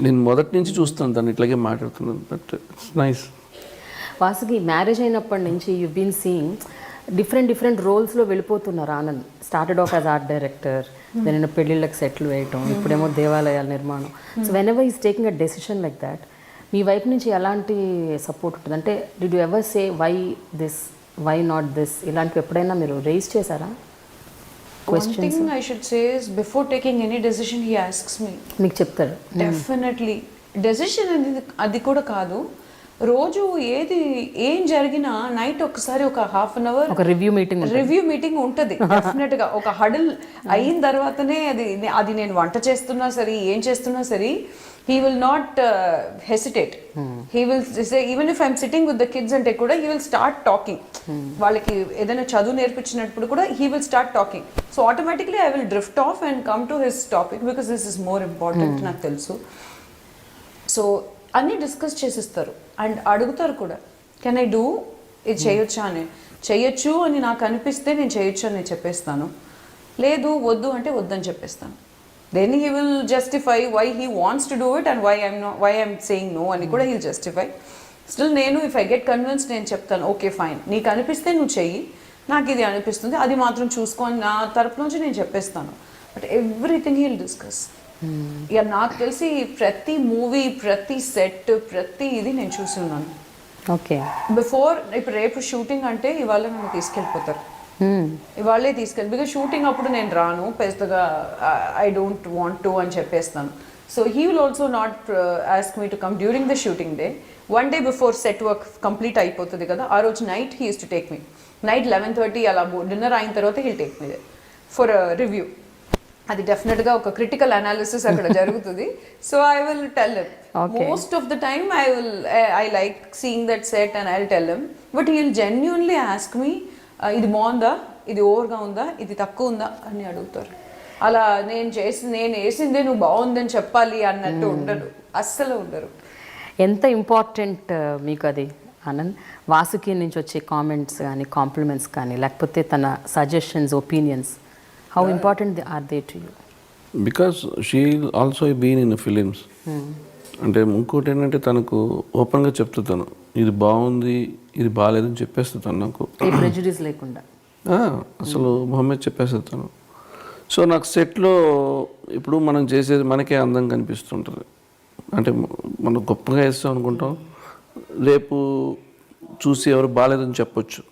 నేను మొదటి నుంచి చూస్తాను తను ఇట్లాగే మాట్లాడుతున్నాను. But it's nice. Vasuki marriage అయినప్పటి నుంచి యూ బీన్ సీయింగ్ డిఫరెంట్ రోల్స్లో వెళ్ళిపోతున్నారు Anand. Started off as art director, then పెళ్ళిళ్ళకి సెటిల్ వేయటం, ఇప్పుడేమో దేవాలయాల నిర్మాణం. So whenever is taking a decision like that, మీ వైపు నుంచి ఎలాంటి సపోర్ట్ ఉంటుంది? అంటే did you ever say why this, why not this, ఇలాంటివి ఎప్పుడైనా మీరు రేస్ చేశారా? One thing I should say is before taking any decision he asks me. మీకు చెప్తాడు డెఫినెట్లీ. డెసిషన్ అనేది అది కూడా కాదు, రోజు ఏం జరిగినా నైట్ ఒకసారి ఒక హాఫ్ అన్ అవర్ ఒక రివ్యూ మీటింగ్ ఉంటుంది డెఫినెట్ గా. ఒక హడల్ అయిన తర్వాతనే అది నేను వంట చేస్తున్నా సరే, ఏం చేస్తున్నా సరే, he will not hesitate. He will say, even if I'm sitting with the kids అంటే కూడా he will start talking. వాళ్ళకి ఏదైనా చదువు నేర్పించినప్పుడు కూడా he will start talking. So automatically I will drift off and come to his topic because this is more important నాకు తెలుసు. So అన్నీ discuss చేసిస్తారు అండ్ అడుగుతారు కూడా, కెన్ ఐ డూ, ఇది చేయొచ్చా అని. చేయొచ్చు అని నాకు అనిపిస్తే నేను చేయొచ్చు అని నేను చెప్పేస్తాను, లేదు వద్దు అంటే వద్దని చెప్పేస్తాను. Then he will justify why he wants to do it and why I'm saying no అని కూడా he'll justify. Still నేను if I get convinced నేను చెప్తాను, ఓకే ఫైన్, నీకు అనిపిస్తే నువ్వు చెయ్యి, నాకు ఇది అనిపిస్తుంది, అది మాత్రం చూసుకొని నా తరపు నుంచి నేను చెప్పేస్తాను. But everything he'll discuss. ఇక నాకు తెలిసి ప్రతి మూవీ, ప్రతి సెట్, ప్రతి ఇది నేను చూసి ఉన్నాను. ఓకే. బిఫోర్ ఇప్పుడు రేపు షూటింగ్ అంటే ఇవాళ నన్ను తీసుకెళ్ళిపోతారు, ఇవాళే తీసుకెళ్ళి, బికాజ్ షూటింగ్ అప్పుడు నేను రాను పెద్దగా, ఐ డోంట్ వాంట్ టు అని చెప్పేస్తాను. So he will also not ask me to come during the shooting day. One day before set work complete అయిపోతుంది కదా, ఆ రోజు night he is to take me. Night 11:30 అలా డిన్నర్ అయిన తర్వాత he'll take me they for review. అది డెఫినెట్గా ఒక క్రిటికల్ అనాలిసిస్ అక్కడ జరుగుతుంది. So I will tell him most of the time, I like seeing that set and I will tell him. But he will genuinely ask me, ఇది బాగుందా, ఇది ఓవర్గా ఉందా, ఇది తక్కువ ఉందా అని అడుగుతారు. అలా నేను వేసిందే నువ్వు బాగుందని చెప్పాలి అన్నట్టు ఉండరు, అస్సలు ఉండరు. ఎంత ఇంపార్టెంట్ మీకు అది ఆనంద్? వాసుకి నుంచి వచ్చే కామెంట్స్ కానీ, కాంప్లిమెంట్స్ కానీ, లేకపోతే తన suggestions, opinions, how important are they to you? Because she also been in films. అంటే ఇంకోటి ఏంటంటే తనకు ఓపెన్గా చెప్తాను, ఇది బాగుంది, ఇది బాగాలేదని చెప్పేస్తాను. నాకు ప్రెజుడిస్ లేకుండా అసలు మొహమ్మద్ చెప్పేస్తాను. సో నాకు సెట్లో ఇప్పుడు మనం చేసేది మనకే అందంగా కనిపిస్తుంటుంది. అంటే మనం గొప్పగా వేస్తాం అనుకుంటాం, రేపు చూసి ఎవరు బాగాలేదని చెప్పొచ్చు.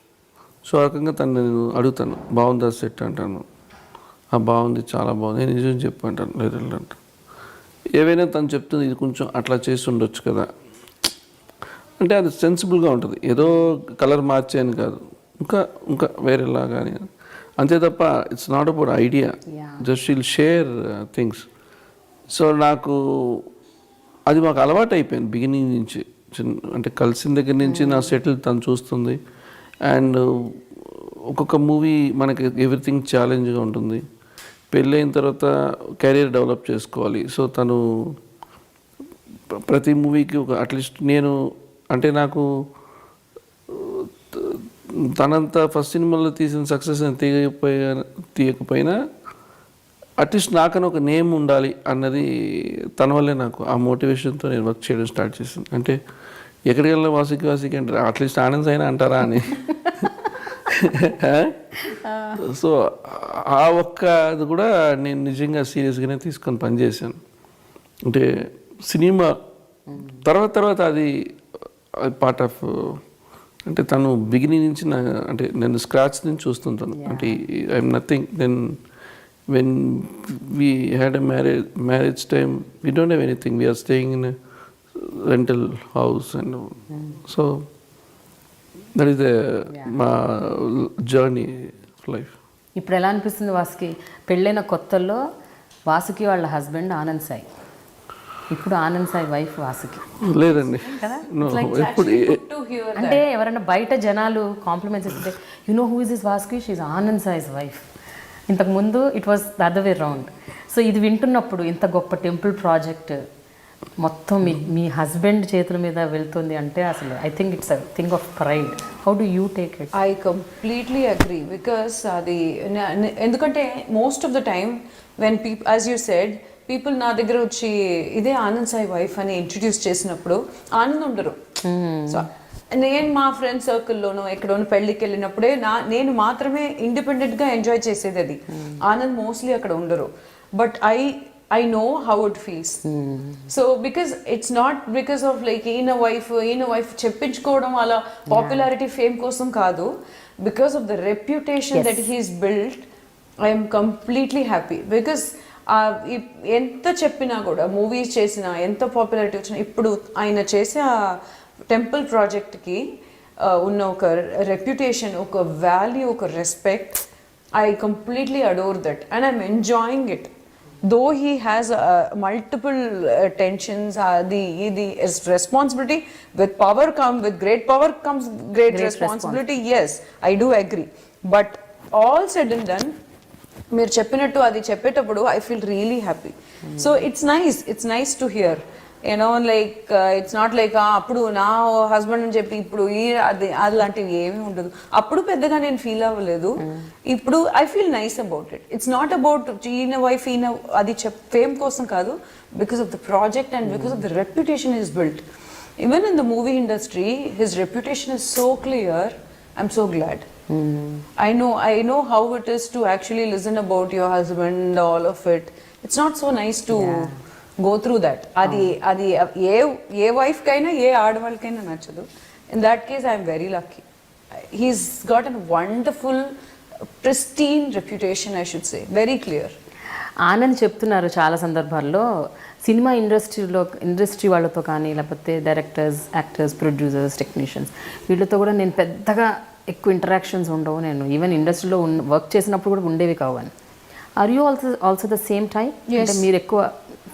సో ఆ రకంగా తను నేను అడుగుతాను, బాగుందా సెట్ అంటాను, బాగుంది, చాలా బాగుంది, నేను నిజం చెప్పు అంటాను, లేదంట. ఏవైనా తను చెప్తుంది, ఇది కొంచెం అట్లా చేసి ఉండొచ్చు కదా అంటే అది సెన్సిబుల్గా ఉంటుంది. ఏదో కలర్ మార్చేయని కాదు, ఇంకా వేరేలా కానీ, అంతే తప్ప it's not about idea, just she'll share things. So నాకు అది మాకు అలవాటు అయిపోయింది బిగినింగ్ నుంచి. అంటే కలిసిన దగ్గర నుంచి నా సెటిల్ తను చూస్తుంది. అండ్ ఒక్కొక్క మూవీ మనకి ఎవ్రీథింగ్ ఛాలెంజ్గా ఉంటుంది. పెళ్ళైన తర్వాత కెరీర్ డెవలప్ చేసుకోవాలి. సో తను ప్రతి మూవీకి ఒక అట్లీస్ట్ నేను అంటే నాకు తనంతా ఫస్ట్ సినిమాలో తీసిన సక్సెస్ తీయకపోయినా అట్లీస్ట్ నాకని ఒక నేమ్ ఉండాలి అన్నది తన వల్లే నాకు ఆ మోటివేషన్తో నేను వర్క్ చేయడం స్టార్ట్ చేశాను. అంటే ఎక్కడికి వెళ్ళినా వాసికి అంటే అట్లీస్ట్ ఆనంద్ అయినా అంటారా అని. సో ఆ ఒక్క అది కూడా నేను నిజంగా సీరియస్గానే తీసుకొని పనిచేశాను. అంటే సినిమా తర్వాత అది పార్ట్ ఆఫ్, అంటే తను బిగినింగ్ నుంచి అంటే నేను స్క్రాచ్ నుంచి చూస్తుంటాను. అంటే I'm nothing. Then when we had a marriage time we don't have anything, we're staying in rental house and so that is మా జర్నీ ఆఫ్ లైఫ్. ఇప్పుడు ఎలా అనిపిస్తుంది వాసుకి? పెళ్ళైన కొత్తల్లో వాసుకి వాళ్ళ హస్బెండ్ ఆనంద్ సాయి, ఇప్పుడు ఆనంద్ సాయి వైఫ్ వాసుకి. లేదండి, ఎప్పుడు అంటే ఎవరైనా బయట జనాలు కాంప్లిమెంట్స్ ఇస్తే you know who is this Vasuki, she is Anand Sai's wife. ఇంతకుముందు it was the other way round. So ఇది వింటున్నప్పుడు ఇంత గొప్ప టెంపుల్ ప్రాజెక్ట్ మొత్తం మీ హస్బెండ్ చేతుల మీద వెళ్తుంది అంటే అసలు I think it's a thing of pride. How do you take it? I completely agree. Because అది ఎందుకంటే most of the time when people as you said people నా దగ్గర వచ్చి ఇదే ఆనంద్ సాయి వైఫ్ అని ఇంట్రడ్యూస్ చేసినప్పుడు ఆనంద్ ఉండరు. సో నేను మా ఫ్రెండ్ సర్కిల్లోనో ఎక్కడోనో పెళ్ళికి వెళ్ళినప్పుడే నేను మాత్రమే ఇండిపెండెంట్గా ఎంజాయ్ చేసేది అది. ఆనంద్ మోస్ట్లీ అక్కడ ఉండరు. But I know how it feels. So because it's not because of like ఈయన వైఫ్ చెప్పించుకోవడం అలా పాపులారిటీ ఫేమ్ కోసం కాదు, because of the reputation that he's built, I am completely happy. Because ఎంత చెప్పినా కూడా మూవీస్ చేసినా ఎంత పాపులారిటీ వచ్చినా ఇప్పుడు ఆయన చేసే ఆ టెంపుల్ ప్రాజెక్ట్కి ఉన్న ఒక రెప్యుటేషన్, ఒక వాల్యూ, ఒక respect, I completely adore that and I'm enjoying it. Though he has multiple tensions, the is responsibility. With great power comes great responsibility. Yes, I do agree. But all said and done, మీరు చెప్పినట్టు అది చెప్పేటప్పుడు I feel really happy. So it's nice to hear. You know, like it's not like అప్పుడు నా husband అని చెప్పి ఇప్పుడు అది అలాంటివి ఏమీ ఉండదు. అప్పుడు పెద్దగా నేను ఫీల్ అవ్వలేదు. ఇప్పుడు I feel nice about it. It's not about ఈయన వైఫ్ ఈయన అది ఫేమ్ కోసం కాదు, because of the project and because of the reputation is built. Even in the movie industry his reputation is so clear. I'm so glad. I know how it is to actually listen about your husband, all of it. It's not so nice to go through that. అది ఏ wife కైనా ఏ ఆడవాళ్ళకైనా నచ్చదు. In that case I'm very lucky. He's got an wonderful pristine reputation, I should say, very clear. Anand చెప్తున్నారు చాలా సందర్భాల్లో cinema industry వాళ్ళతో కానీ లేకపోతే directors, actors, producers, technicians వీళ్ళతో కూడా నేను పెద్దగా ఎక్కువ ఇంటరాక్షన్స్ ఉండవు, నేను ఈవెన్ ఇండస్ట్రీలో వర్క్ చేసినప్పుడు కూడా ఉండేవి కావు అని. Are you also the same type? అంటే మీరు ఎక్కువ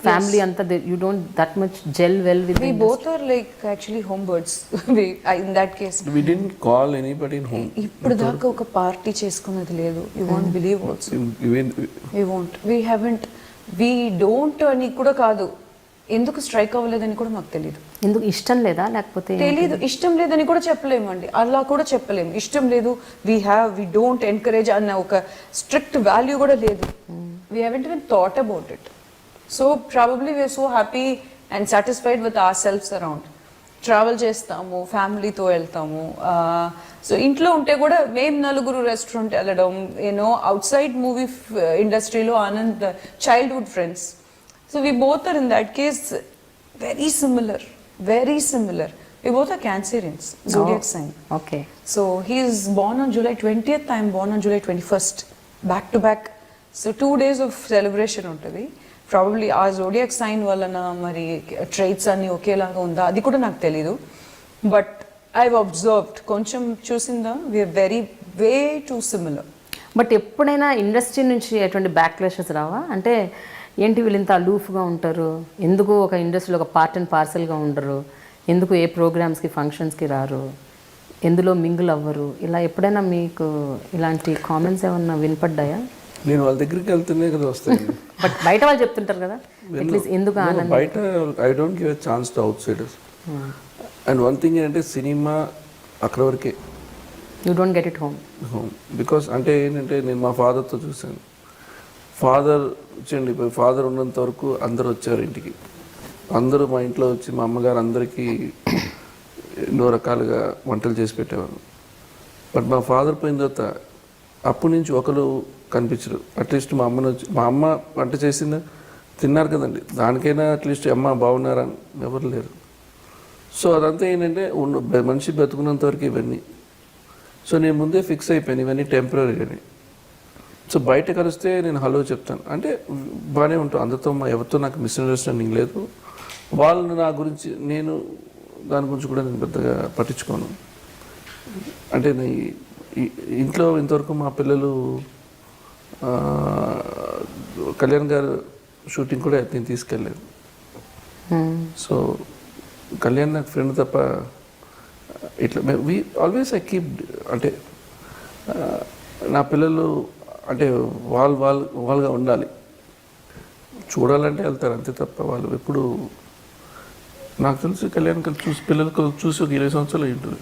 ఫ్యామిలీ అంతా you don't that much gel well with? We both are like actually homebirds. In that case we didn't call anybody in home. ఇప్పుడు దాకా ఒక పార్టీ చేసుకున్నది లేదు. You won't believe also. We won't. We haven't. We don't అని కూడా కాదు, ఎందుకు strike అవ్వలేదని కూడా మాకు తెలియదు. ఎందుకు ఇష్టం లేదా లేకపోతే తెలీదు. ఇష్టం లేదని కూడా చెప్పలేమండి, అలా కూడా చెప్పలేము. ఇష్టం లేదు, we don't encourage అన్న ఒక స్ట్రిక్ట్ వాల్యూ కూడా లేదు. We haven't even thought about it. So probably we are so happy and satisfied with ourselves around. Travel చేస్తాము, ఫ్యామిలీతో వెళ్తాము. సో ఇంట్లో ఉంటే కూడా మేము నలుగురు రెస్టారెంట్ వెళ్ళడం, యూనో అవుట్ సైడ్ మూవీ ఇండస్ట్రీలో Anand childhood friends. So we both are in that case very similar. We both are Cancerians, zodiac sign. Okay. So he is born on July 20th, I am born on July 21st, back to back. So 2 days of celebration ఉంటుంది. Probably ఆ zodiac sign వలన మరి ట్రైట్స్ అన్ని ఒకేలాగా ఉందా అది కూడా నాకు తెలీదు. బట్ ఐవ్ అబ్జర్వ్డ్, కొంచెం చూసిందా, we're way too similar. But ఎప్పుడైనా ఇండస్ట్రీ నుంచి ఎటువంటి బ్యాక్లాషెస్ రావా? అంటే ఏంటి వీళ్ళు ఇంత అలూఫ్గా ఉంటారు, ఎందుకు ఒక ఇండస్ట్రీలో ఒక పార్ట్ అండ్ పార్సల్గా ఉండరు, ఎందుకు ఏ ప్రోగ్రామ్స్కి ఫంక్షన్స్కి రారు, ఎందులో మింగిల్ అవ్వరు, ఇలా ఎప్పుడైనా మీకు ఇలాంటి కామెంట్స్ ఏమన్నా వినపడ్డాయా? నేను వాళ్ళ దగ్గరికి వెళ్తేనే కదా వస్తాయి. బట్ బయట వాళ్ళు చెప్తుంటారు కదా, అట్లీస్ట్ ఎందుకు ఆనంద్ బయట I don't give a chance to outsiders. And one thing ఏంటంటే సినిమా అక్కడ వరకే, you don't get it home. Because అంటే ఏంటంటే నేను మా ఫాదర్తో చూశాను. ఫాదర్ వచ్చండి, ఫాదర్ ఉన్నంత వరకు అందరు వచ్చారు ఇంటికి, అందరూ మా ఇంట్లో వచ్చి మా అమ్మగారు అందరికీ ఎన్నో రకాలుగా వంటలు చేసి పెట్టేవారు. బట్ మా ఫాదర్ పోయిన తర్వాత అప్పటి నుంచి ఒకరు కనిపించరు. అట్లీస్ట్ మా అమ్మని వచ్చి, మా అమ్మ వంట చేసిందా తిన్నారు కదండి, దానికైనా అట్లీస్ట్ అమ్మ బాగున్నారా అని ఎవరు లేరు. సో అదంతా ఏంటంటే మనిషి బతుకున్నంత వరకు ఇవన్నీ. సో నేను ముందే ఫిక్స్ అయిపోయాను ఇవన్నీ టెంపరీ అని. సో బయట కలిస్తే నేను హలో చెప్తాను, అంటే బాగానే ఉంటాను అందరితో, ఎవరితో నాకు మిస్అండర్స్టాండింగ్ లేదు. వాళ్ళు నా గురించి, నేను దాని గురించి కూడా నేను పెద్దగా పట్టించుకోను. అంటే ఇంట్లో ఇంతవరకు మా పిల్లలు కళ్యాణ్ గారు షూటింగ్ కూడా నేను తీసుకెళ్ళలేదు. సో కళ్యాణ్ నాకు ఫ్రెండ్ తప్ప ఇట్లా ఆల్వేస్ ఐ కీప్, అంటే నా పిల్లలు అంటే వాళ్ళుగా ఉండాలి, చూడాలంటే వెళ్తారు అంతే తప్ప వాళ్ళు ఎప్పుడు, నాకు తెలిసి కళ్యాణ్ చూసి పిల్లలు చూసి ఒక 20 సంవత్సరాలు ఉంటుంది.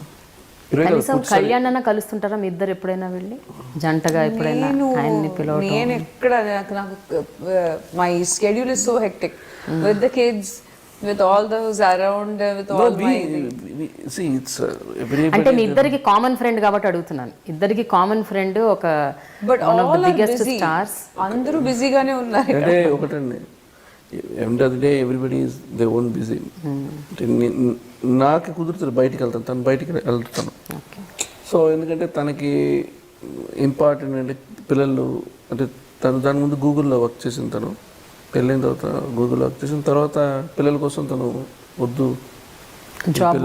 కనీసం కళ్యాణ్ అన్న కలుస్తుంటారా మీ ఇద్దరు ఎప్పుడైనా వెళ్ళి జంటగా ఎప్పుడైనా ఆయన్ని పిలవడం? నేను ఎక్కడ నాకు my schedule is so hectic with the kids, with all those around, with all my see it's అంటే మీ ఇద్దరికి కామన్ ఫ్రెండ్ కాబట్టి అడుగుతున్నాను. ఇద్దరికి కామన్ ఫ్రెండ్ ఒక but one of all the are biggest busy. stars. అందరూ బిజీగానే ఉన్నారు. అంటే ఒకటండి, end of the day everybody is they own busy. నాకు కుదురుతుంది బయటికి వెళ్తాను, తను బయటికి వెళ్తాను. సో ఎందుకంటే తనకి ఇంపార్టెంట్ అంటే పిల్లలు, అంటే తను దాని ముందు గూగుల్లో వర్క్ చేసింది, తను పెళ్ళైన తర్వాత గూగుల్లో వర్క్ చేసిన తర్వాత పిల్లల కోసం తను వద్దు జాబ్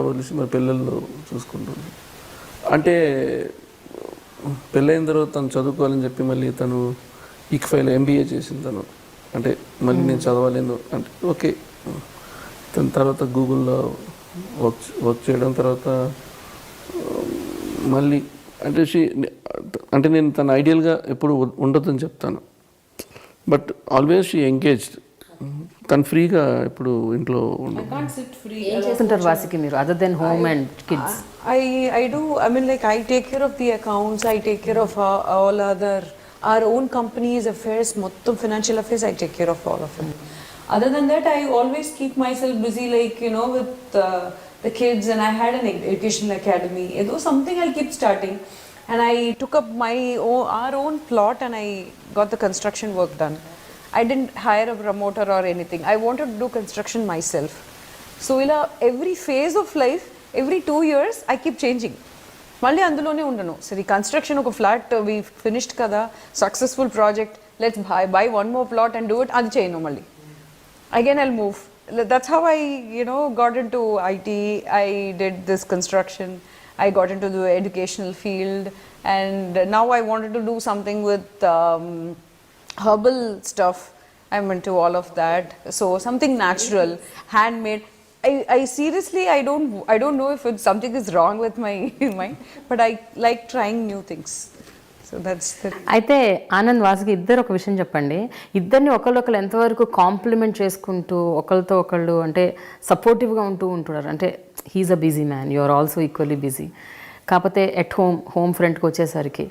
వదిలేసి మరి పిల్లలు చూసుకుంటుంది. అంటే పెళ్ళైన తర్వాత తను చదువుకోవాలని చెప్పి మళ్ళీ తను ఈక్ఫైలో MBA చేసింది తను. అంటే మళ్ళీ నేను చదవలేను అంటే ఓకే. దాని తర్వాత గూగుల్లో వర్క్ చేయడం తర్వాత మళ్ళీ అంటే నేను తన ఐడియల్గా ఎప్పుడు ఉండదని చెప్తాను. But always she engaged. తను ఫ్రీగా ఇప్పుడు ఇంట్లో ఏం చేస్తుంటారు వాసికి మీరు other than home and kids? I do, I mean like I take care of the accounts, I take care of all other our own company's affairs, mottham financial affairs I take care of all of it. Other than that I always keep myself busy, like you know, with the kids, and I had an educational academy. Though something I'll keep starting, and I took up our own plot and I got the construction work done. I didn't hire a promoter or anything. I wanted to do construction myself. So every phase of life, every 2 years I keep changing. మళ్ళీ అందులోనే ఉండను. సరే construction ఒక flat we finished కదా, successful project, let's by one more plot and do it, అది చేయను మళ్ళీ. Again I'll move. That's how I got into IT. I did this construction. I got into the educational field, and now I wanted to do something with herbal stuff. I'm into all of that. So something natural, handmade. I seriously, I don't know if something is wrong with my mind, but I like trying new things. So that's the. అయితే ఆనంద్ వాసుకి ఇద్దరు ఒక విషయం చెప్పండి. ఇద్దరిని ఒకళ్ళు ఎంతవరకు complement చేసుకుంటూ ఒకరితో ఒకళ్ళు అంటే సపోర్టివ్గా ఉంటున్నారు? అంటే he's a busy man, you are also equally busy. కాకపోతే ఎట్ హోమ్ ఫ్రంట్కి వచ్చేసరికి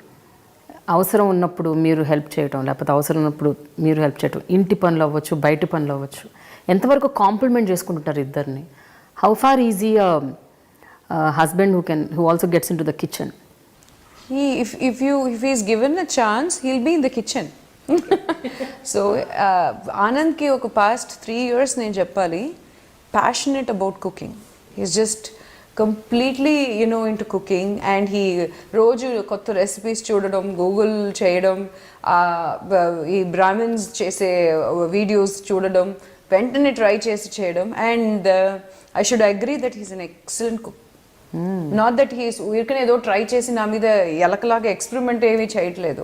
అవసరం ఉన్నప్పుడు మీరు హెల్ప్ చేయటం, లేకపోతే అవసరం ఉన్నప్పుడు మీరు హెల్ప్ చేయటం, ఇంటి పనులు అవ్వచ్చు, బయట పనులు అవ్వచ్చు, ఎంతవరకు కాంప్లిమెంట్ చేసుకుంటుంటారు ఇద్దరిని? How far easy husband who also gets into the kitchen? If he's given a chance, he'll be in the kitchen. So Anand ki oka past 3 years నేను చెప్పాలి, passionate about cooking. He's just completely into cooking, and he రోజు కొత్త recipes చూడడం, Google చేయడం, ఈ Brahmins చేసే videos చూడడం, వెంటనే ట్రై చేసి చేయడం. And I should agree that he's an excellent cook. Not that he's ఊరికనే ఏదో ట్రై చేసి నా మీద ఎలకలాగా ఎక్స్పెరిమెంట్ ఏమీ చేయట్లేదు.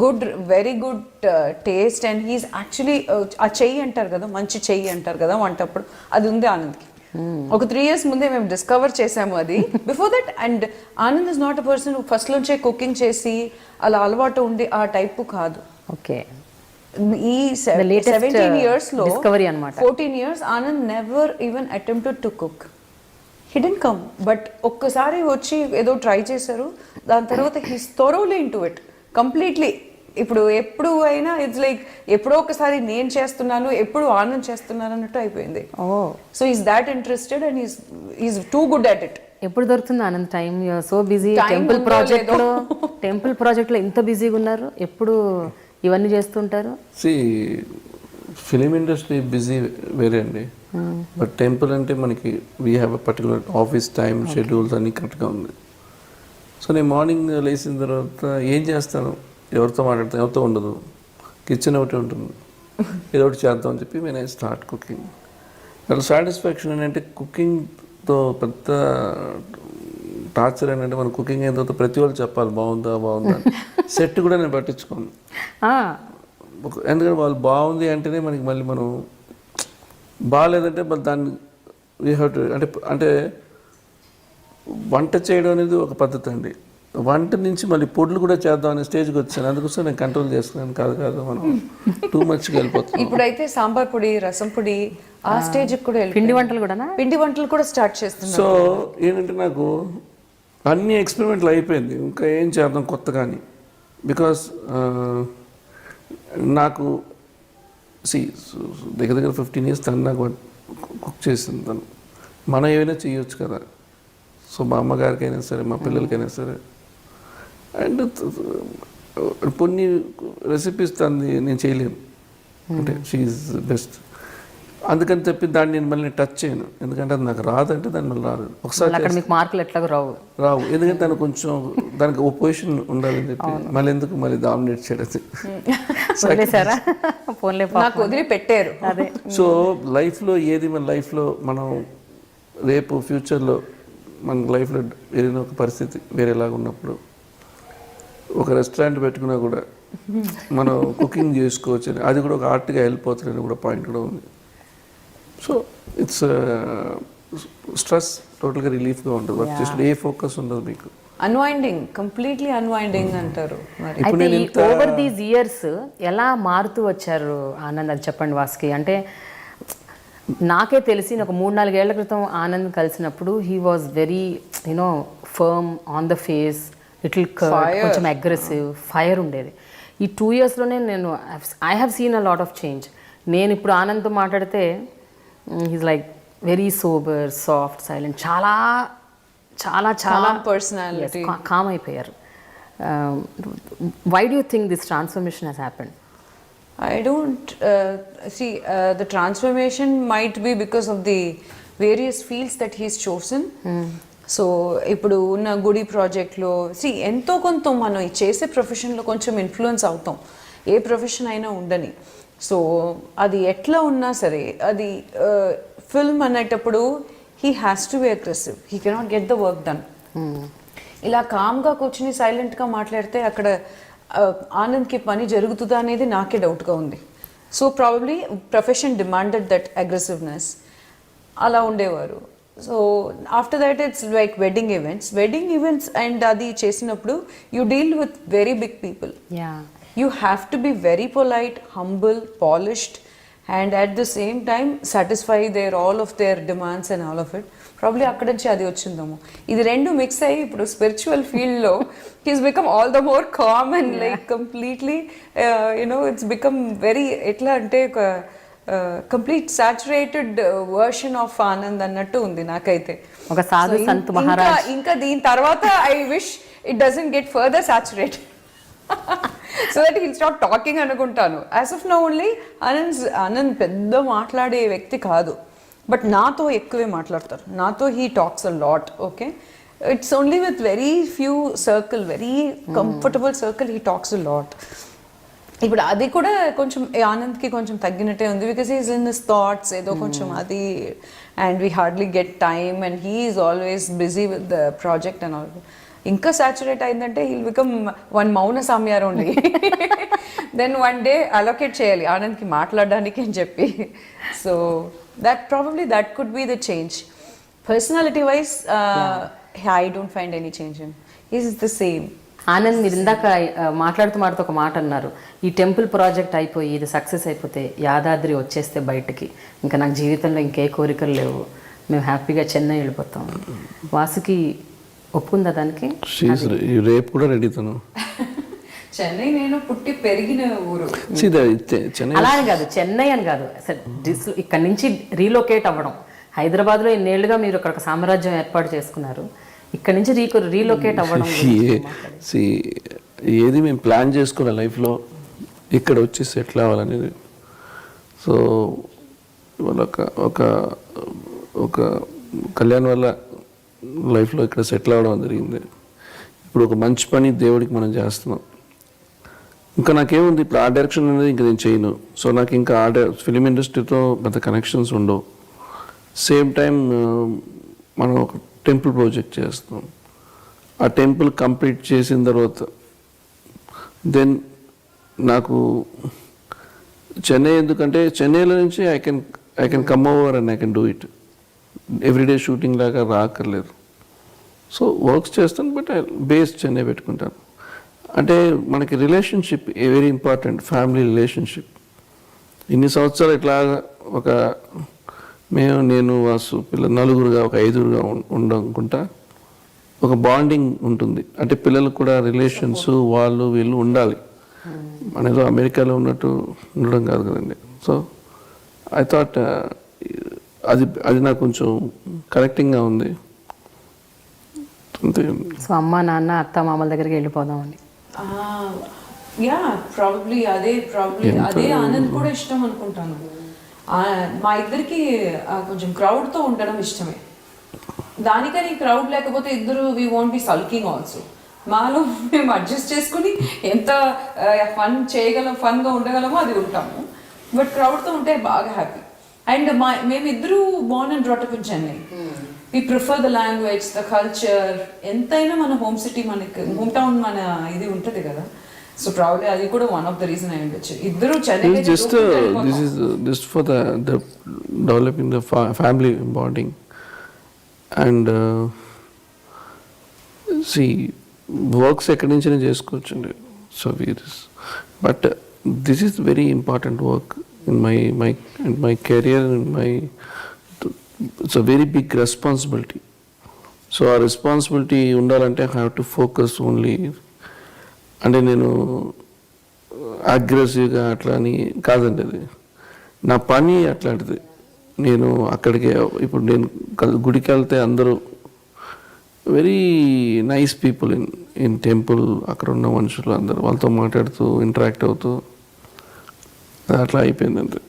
Good, very good taste, and he's actually ఆ చెయ్యి అంటారు కదా, మంచి చెయ్యి అంటారు కదా వంటప్పుడు, అది ఉంది ఆనంద్కి. ఒక 3 years ముందే మేము డిస్కవర్ చేసాము అది. Before that, and Anand is not a person first నుంచే కుకింగ్ చేసి అలా అలవాటు ఉండి ఆ టైపు కాదు. ఓకే, ఈ 17 years లో 14 years Anand never even attempted to cook. He didn't come, but ఒక్కసారి వచ్చి ఏదో ట్రై చేశారు, దాని తర్వాత హీస్ థోరోలీ ఇంటూ ఇట్ కంప్లీట్లీ. ఇప్పుడు ఎప్పుడు అయినా ఇట్స్ లైక్ ఎప్పుడో ఒకసారి నేను చేస్తున్నాను, ఎప్పుడు ఆనంద్ చేస్తున్నాను అన్నట్టు అయిపోయింది. So is that interested, and is too good at it. ఎప్పుడు దొరుకుతుంది Anand time? So busy. Time temple ఉందో ప్రాజెక్ట్లో ఇంత బిజీగా ఉన్నారు, ఎప్పుడు ఇవన్నీ చేస్తుంటారు? సి ఫిలిం ఇండస్ట్రీ బిజీ వేరే అండి, బట్ టెంపుల్ అంటే మనకి we have a particular office time schedules అన్నీ కరెక్ట్గా ఉంది. సో నేను మార్నింగ్ లేచిన తర్వాత ఏం చేస్తాను, ఎవరితో మాట్లాడతాను, ఎవరితో ఉండదు, కిచెన్ ఒకటి ఉంటుంది, ఏదో ఒకటి చేద్దాం అని చెప్పి నేను స్టార్ట్ కుకింగ్. అసలు సాటిస్ఫాక్షన్ ఏంటంటే కుకింగ్తో పెద్ద టార్చర్ ఏంటంటే మనం కుకింగ్ అయిన తర్వాత ప్రతి వాళ్ళు చెప్పాలి బాగుందా బాగుందా. సెట్ కూడా నేను పట్టించుకోను, ఎందుకంటే వాళ్ళు బాగుంది అంటేనే మనకి మళ్ళీ మనం బాగాలేదంటే మళ్ళీ దాన్ని వీ హ్యావ్ టు అంటే వంట చేయడం అనేది ఒక పద్ధతి అండి. వంట నుంచి మళ్ళీ పొడులు కూడా చేద్దాం అనే స్టేజ్కి వచ్చాను, అందుకోసం నేను కంట్రోల్ చేసుకున్నాను. కాదు మనం టూ మచ్గా వెళ్ళిపోతున్నాం. ఇప్పుడైతే సాంబార్ పొడి, రసం పొడి ఆ స్టేజ్కి కూడా పిండి వంటలు కూడా స్టార్ట్ చేస్తున్నాను. సో ఏంటంటే నాకు అన్ని ఎక్స్పెరిమెంట్లు అయిపోయింది, ఇంకా ఏం చేద్దాం కొత్తగా అని. బికాస్ నాకు దగ్గర 15 years తను నాకు కుక్ చేసింది. తను మనం ఏమైనా చేయొచ్చు కదా. సో మా అమ్మగారికైనా సరే మా పిల్లలకైనా సరే, అండ్ కొన్ని రెసిపీస్ తను నేను చేయలేను, అంటే షీఈ్ బెస్ట్. అందుకని చెప్పి దాన్ని నేను మళ్ళీ టచ్ చేయను, ఎందుకంటే అది నాకు రాదంటే దాన్ని మళ్ళీ రాదు. ఒకసారి మీకు మార్కులు ఎట్లాగో రావు, ఎందుకంటే తను కొంచెం దానికి ఓ పొజిషన్ ఉండాలని చెప్పి మళ్ళీ ఎందుకు మళ్ళీ డామినేట్ చేయడం. నాకు వదిలి పెట్టారు. సో లైఫ్లో ఏది మన లైఫ్లో మనం రేపు ఫ్యూచర్లో మన లైఫ్లో ఏదైనా ఒక పరిస్థితి వేరేలాగా ఉన్నప్పుడు ఒక రెస్టారెంట్ పెట్టుకున్నా కూడా మనం కుకింగ్ చేసుకోవచ్చు అని, అది కూడా ఒక ఆర్ట్గా వెళ్ళిపోతుందని కూడా పాయింట్ కూడా ఉంది. సో ఇట్స్ స్ట్రెస్ టోటల్గా రిలీఫ్గా ఉంటుంది, వర్క్ చేసిన ఏ ఫోకస్ ఉండదు మీకు. అన్వైండింగ్, కంప్లీట్లీ అన్వైండింగ్ అంటారు. మరి ఓవర్ దీస్ ఇయర్స్ ఎలా మారుతూ వచ్చారు ఆనంద్, అది చెప్పండి వాసుకి. అంటే నాకే తెలిసి ఒక 3-4 ఏళ్ల క్రితం ఆనంద్ కలిసినప్పుడు he was very firm on the face, little కొంచెం అగ్రెసివ్, ఫైర్ ఉండేది. ఈ 2 yearsలోనే నేను I have seen a lot of change. నేను ఇప్పుడు ఆనంద్తో మాట్లాడితే he's like very sober, soft, silent, చాలా చాలా చాలా పర్సనాలిటీ, కామ్ అయిపోయారు. Why do you think this transformation has happened? I don't see the transformation might be because of the various fields that he's chosen. So ఇప్పుడు ఉన్న గుడి ప్రాజెక్ట్లో ఎంతో కొంత మనం చేసే ప్రొఫెషన్లో కొంచెం ఇన్ఫ్లుయెన్స్ అవుతాం, ఏ ప్రొఫెషన్ అయినా ఉండని. సో అది ఎట్లా ఉన్నా సరే, అది ఫిల్మ్ అనేటప్పుడు he has to be aggressive, he cannot get the work done. ఇలా కామ్గా కూర్చుని సైలెంట్గా మాట్లాడితే అక్కడ ఆనంద్కి పని జరుగుతుందా అనేది నాకే డౌట్గా ఉంది. So probably profession demanded that aggressiveness, అలా ఉండేవారు. So after that it's like wedding events and అది చేసినప్పుడు you deal with very big people. You have to be very polite, humble, polished, and at the same time satisfy all of their demands and all of it. Probably అక్కడ నుంచి అది వచ్చిందేమో. ఇది రెండు mix అయ్యి ఇప్పుడు స్పిరిచువల్ ఫీల్డ్లో he's become all the more calm and like completely it's become very ఎట్లా అంటే ఒక complete saturated version of Anand అన్నట్టు ఉంది నాకైతే. ఒక సాధు సంత్ మహారాజ్. ఇంకా దీని తర్వాత I wish it doesn't get further saturated so that he'll stop talking అనుకుంటాను. As of now only Anand పెద్ద మాట్లాడే వ్యక్తి కాదు, బట్ నాతో ఎక్కువే మాట్లాడతారు. నాతో he talks a lot. Okay, it's only with very few circle, very comfortable circle he talks a lot. ఇప్పుడు అది కూడా కొంచెం ఆనంద్కి కొంచెం తగ్గినట్టే ఉంది, because is in his thoughts ఏదో కొంచెం అది, and we hardly get time and he is always busy with the project and all. ఇంకా సాచురేట్ అయిందంటే హీల్ బికమ్ వన్ మౌన సామ్యార్ only. Then one day allocate చేయాలి ఆనంద్కి మాట్లాడడానికి అని చెప్పి. So that probably that could be the change. Personality wise I don't find any change in, is the same. Anand, మీరు ఇందాక మాట్లాడుతూ ఒక మాట అన్నారు, ఈ టెంపుల్ ప్రాజెక్ట్ అయిపోయి ఇది సక్సెస్ అయిపోతే యాదాద్రి వచ్చేస్తే బయటికి ఇంకా నాకు జీవితంలో ఇంకే కోరికలు లేవు, మేము హ్యాపీగా చెన్నై వెళ్ళిపోతాం. వాసుకి ఒప్పుకుందా దానికి? రేపు కూడా రెడీ తను. చెన్నై నేను పుట్టి పెరిగిన ఊరు. అలా అని కాదు, చెన్నై అని కాదు, ఇక్కడ నుంచి రీలొకేట్ అవ్వడం, హైదరాబాద్లో ఇన్నేళ్లుగా మీరు ఒక సామ్రాజ్యం ఏర్పాటు చేసుకున్నారు, ఇక్కడ నుంచి రీలొకేట్ అవ్వడం ఏది మేము ప్లాన్ చేసుకున్న లైఫ్లో ఇక్కడ వచ్చి సెటిల్ అవ్వాలనేది. సో ఇవాళ ఒక కళ్యాణ్ వల్ల లైఫ్లో ఇక్కడ సెటిల్ అవ్వడం జరిగింది. ఇప్పుడు ఒక మంచి పని దేవుడికి మనం చేస్తున్నాం. ఇంకా నాకేముంది ఇప్పుడు ఆ డైరెక్షన్ అనేది ఇంకా నేను చేయను. సో నాకు ఇంకా ఫిలిం ఇండస్ట్రీతో పెద్ద కనెక్షన్స్ ఉండవు. సేమ్ టైం మనం ఒక టెంపుల్ ప్రాజెక్ట్ చేస్తున్నాం. ఆ టెంపుల్ కంప్లీట్ చేసిన తర్వాత దెన్ నాకు చెన్నై, ఎందుకంటే చెన్నైలో నుంచి I can come over and I can do it. Everyday shooting లాగా రాక్కర్లేదు. సో వర్క్స్ చేస్తాను, బట్ బేస్ చెన్నై పెట్టుకుంటాను. అంటే మనకి relationship very important, family relationship. ఇన్ని సంవత్సరాలు ఇట్లా నేను వాసు నలుగురుగా ఒక 5గురుగా ఉండనుకుంటా ఒక బాండింగ్ ఉంటుంది. అంటే పిల్లలకు కూడా రిలేషన్స్ వాళ్ళు వీళ్ళు ఉండాలి. మన ఏదో అమెరికాలో ఉన్నట్టు ఉండడం కాదు కదండి. సో ఐ థాట్ అది నాకు కొంచెం కనెక్టింగ్గా ఉంది. అంతే. సో అమ్మ నాన్న అత్త మామల దగ్గరికి వెళ్ళిపోదామండి. ప్రాబబ్లీ అదే ఆనంద్ కూడా ఇష్టం అనుకుంటాను. మా ఇద్దరికి కొంచెం క్రౌడ్తో ఉండడం ఇష్టమే. దానికని క్రౌడ్ లేకపోతే ఇద్దరు we won't be sulking also. మాలో మేము అడ్జస్ట్ చేసుకుని ఎంత ఫన్గా ఉండగలమో అది ఉంటాము. బట్ క్రౌడ్తో ఉంటే బాగా హ్యాపీ. అండ్ మేమిద్దరూ born and brought up in Chennai. We prefer the language, the culture. ఎంతైనా మన హోమ్ సిటీ, మనకి హోమ్ టౌన్ మన ఇది ఉంటుంది కదా. సో ప్రాబ్లీ అది కూడా వన్ ఆఫ్ ద రీజన్ అయి ఉండొచ్చు. ఇద్దరు Chennai just for the developing the family bonding and she works ఎక్కడి నుంచైనా చేసుకోవచ్చండి. So but this is very important work in my career, it's a very big responsibility. So ఆ responsibility ఉండాలంటే I have to focus only. అంటే నేను అగ్రెసివ్గా అట్లా అని కాదండి, అది నా పని అట్లాంటిది. నేను అక్కడికి ఇప్పుడు నేను గుడికి వెళ్తే అందరూ very nice people in temple. అక్కడ ఉన్న మనుషులు అందరూ వాళ్ళతో మాట్లాడుతూ ఇంటరాక్ట్ అవుతూ అట్లా అయిపోయింది అంతే.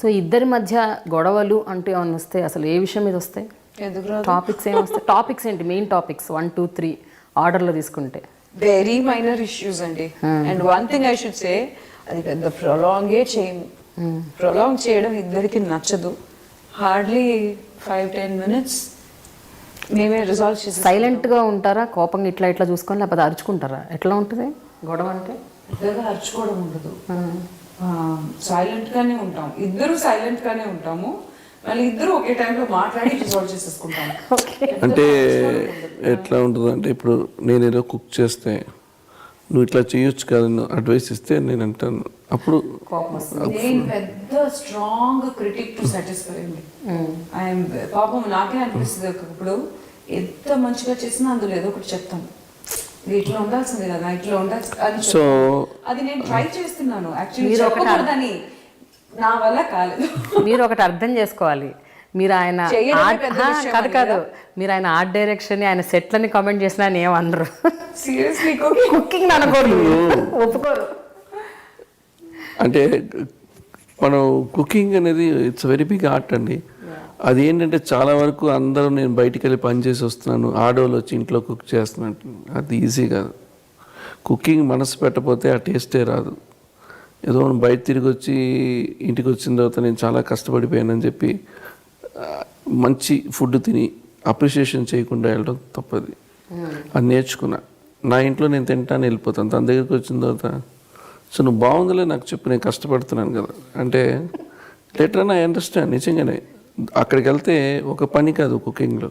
సో ఇద్దరి మధ్య గొడవలు అంటూ ఏమైనా వస్తే అసలు ఏ విషయం మీద వస్తాయి? టాపిక్స్ ఏమి వస్తాయి? టాపిక్స్ ఏంటి? మెయిన్ టాపిక్స్ 1, 2, 3 ఆర్డర్లో తీసుకుంటే వెరీ మైనర్ ఇష్యూస్ అండి. And one thing I should say, అది పెద్ద ప్రొలాంగే చేయము. ప్రొలాంగ్ చేయడం ఇద్దరికి నచ్చదు. హార్డ్లీ 5-10 minutes మేమే రిజాల్వ్ చేసి సైలెంట్గా ఉంటారా? కోపంగా ఇట్లా చూసుకొని లేకపోతే అరుచుకుంటారా? ఎట్లా ఉంటుంది గొడవ అంటే? పెద్దగా అరుచుకోవడం ఉండదు, సైలెంట్గానే ఉంటాం. ఇద్దరు సైలెంట్గానే ఉంటాము. మళ్ళీ ఇద్దరు ఒకే టైంలో మాట్లాడి రిజాల్వ్ చేసేసుకుంటాము. అంటే ఎట్లా ఉంటుంది అంటే, ఇప్పుడు నేను ఏదో కుక్ చేస్తే నువ్వు ఇట్లా చేయొచ్చు కదా, అడ్వైస్ ఇస్తే నేను అంటాను, అప్పుడు నేను పెద్ద స్ట్రాంగ్ క్రిటిక్ టు సాటిస్ఫై అండి. ఐఎమ్ పాపం నాకే అనిపిస్తుంది ఇప్పుడు ఎంత మంచిగా చేసినా అందులో ఏదో ఒకటి చెప్తాను, ఇట్లా ఉండాల్సింది కదా, ఇట్లా ఉండాల్సి. సో అది నేను ట్రై చేస్తున్నాను యాక్చువల్లీ, చెప్పకూడదని, నా వల్ల కాలేదు. మీరు ఒకటి అర్థం చేసుకోవాలి, మీరు ఆయన కాదు మీరు ఆయన ఆర్ట్ డైరెక్షన్, ఆయన సెట్లని కామెంట్ చేసినా ఆయన ఏమనరు. సీరియస్లీ కుకింగ్ అనుకోరు, ఒప్పుకోరు. అంటే మనం కుకింగ్ అనేది ఇట్స్ వెరీ బిగ్ ఆర్ట్ అండి. అది ఏంటంటే చాలా వరకు అందరూ నేను బయటికి వెళ్ళి పని చేసి వస్తున్నాను, ఆడవాళ్ళు వచ్చి ఇంట్లో కుక్ చేస్తున్నాను, అది ఈజీ కాదు. కుకింగ్ మనసు పెట్టకపోతే ఆ టేస్టే రాదు. ఏదో మనం బయట తిరిగి వచ్చి ఇంటికి వచ్చిన తర్వాత నేను చాలా కష్టపడిపోయానని చెప్పి మంచి ఫుడ్ తిని అప్రిషియేషన్ చేయకుండా వెళ్ళడం తప్పది. అది నేర్చుకున్నా. నా ఇంట్లో నేను తింటాను, వెళ్ళిపోతాను. తన దగ్గరికి వచ్చిన తర్వాత, సో నువ్వు బాగుందిలే నాకు చెప్పు, నేను కష్టపడుతున్నాను కదా అంటే, లెటర్ ఐ అండర్స్టాండ్. నిజంగానే అక్కడికి వెళ్తే ఒక పని కాదు కుకింగ్లో,